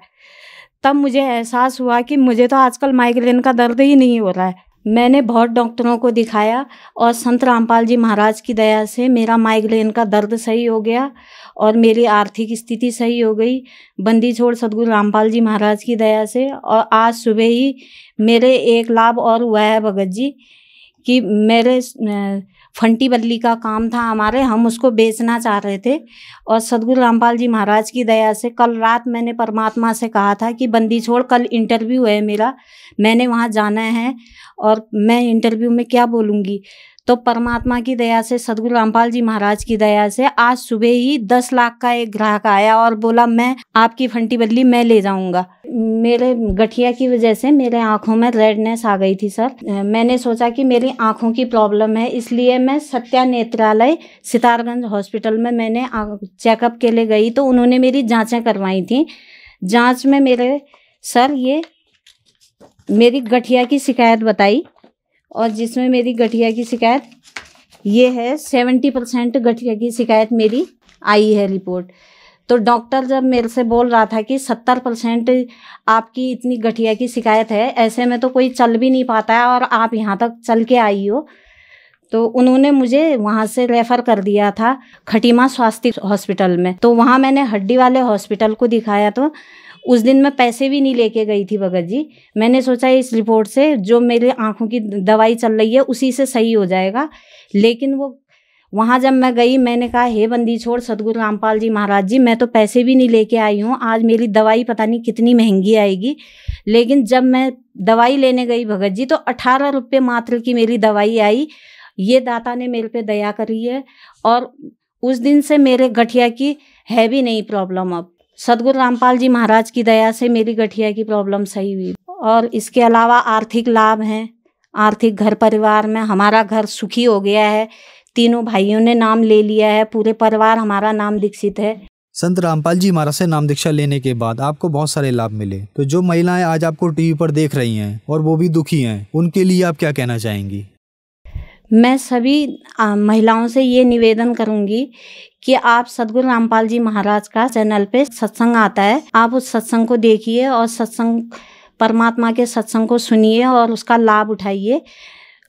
तब मुझे एहसास हुआ कि मुझे तो आजकल माइग्रेन का दर्द ही नहीं हो रहा है। मैंने बहुत डॉक्टरों को दिखाया और संत रामपाल जी महाराज की दया से मेरा माइग्रेन का दर्द सही हो गया और मेरी आर्थिक स्थिति सही हो गई, बंदी छोड़ सदगुरु रामपाल जी महाराज की दया से। और आज सुबह ही मेरे एक लाभ और हुआ है भगत जी कि मेरे फंटी बल्ली का काम था हमारे, हम उसको बेचना चाह रहे थे और सदगुरु रामपाल जी महाराज की दया से कल रात मैंने परमात्मा से कहा था कि बंदी छोड़ कल इंटरव्यू है मेरा, मैंने वहाँ जाना है और मैं इंटरव्यू में क्या बोलूँगी। तो परमात्मा की दया से सदगुरु रामपाल जी महाराज की दया से आज सुबह ही 10 लाख का एक ग्राहक आया और बोला मैं आपकी फंटी बल्ली मैं ले जाऊंगा। मेरे गठिया की वजह से मेरे आँखों में रेडनेस आ गई थी सर। मैंने सोचा कि मेरी आँखों की प्रॉब्लम है, इसलिए मैं सत्या नेत्रालय सितारगंज हॉस्पिटल में मैंने चेकअप के लिए गई। तो उन्होंने मेरी जाँचें करवाई थी। जाँच में मेरे सर ये मेरी गठिया की शिकायत बताई और जिसमें मेरी गठिया की शिकायत ये है 70% गठिया की शिकायत मेरी आई है रिपोर्ट। तो डॉक्टर जब मेरे से बोल रहा था कि 70% आपकी इतनी गठिया की शिकायत है, ऐसे में तो कोई चल भी नहीं पाता है और आप यहाँ तक चल के आई हो, तो उन्होंने मुझे वहाँ से रेफ़र कर दिया था खटीमा स्वास्थ्य हॉस्पिटल में। तो वहाँ मैंने हड्डी वाले हॉस्पिटल को दिखाया। तो उस दिन मैं पैसे भी नहीं लेके गई थी भगत जी। मैंने सोचा इस रिपोर्ट से जो मेरे आँखों की दवाई चल रही है उसी से सही हो जाएगा। लेकिन वो वहाँ जब मैं गई मैंने कहा हे बंदी छोड़ सदगुरु रामपाल जी महाराज जी, मैं तो पैसे भी नहीं लेके आई हूँ, आज मेरी दवाई पता नहीं कितनी महंगी आएगी। लेकिन जब मैं दवाई लेने गई भगत जी तो 18 रुपये मात्र की मेरी दवाई आई। ये दाता ने मेरे पे दया करी है और उस दिन से मेरे गठिया की है भी नहीं प्रॉब्लम। अब सदगुरु रामपाल जी महाराज की दया से मेरी गठिया की प्रॉब्लम सही हुई। और इसके अलावा आर्थिक लाभ हैं। आर्थिक घर परिवार में हमारा घर सुखी हो गया है। तीनों भाइयों ने नाम ले लिया है, पूरे परिवार हमारा नाम दीक्षित है। संत रामपाल जी महाराज से नाम दीक्षा लेने के बाद आपको बहुत सारे लाभ मिले। तो जो महिलाएं आज आपको टीवी पर देख रही हैं और वो भी दुखी हैं, उनके लिए आप क्या कहना चाहेंगी? मैं सभी महिलाओं से ये निवेदन करूंगी कि आप सदगुरु रामपाल जी महाराज का चैनल पे सत्संग आता है, आप उस सत्संग को देखिए और सत्संग परमात्मा के सत्संग को सुनिए और उसका लाभ उठाइए।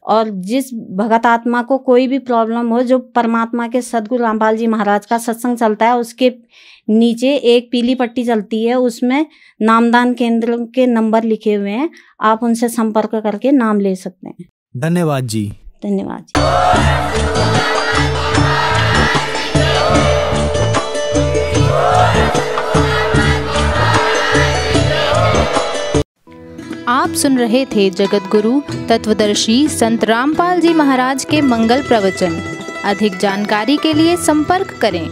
और जिस भगत आत्मा को कोई भी प्रॉब्लम हो, जो परमात्मा के सदगुरु रामपाल जी महाराज का सत्संग चलता है उसके नीचे एक पीली पट्टी चलती है, उसमें नामदान केंद्र के नंबर लिखे हुए हैं, आप उनसे संपर्क करके नाम ले सकते हैं। धन्यवाद जी। धन्यवाद जी। आप सुन रहे थे जगत गुरु तत्वदर्शी संत रामपाल जी महाराज के मंगल प्रवचन। अधिक जानकारी के लिए संपर्क करें।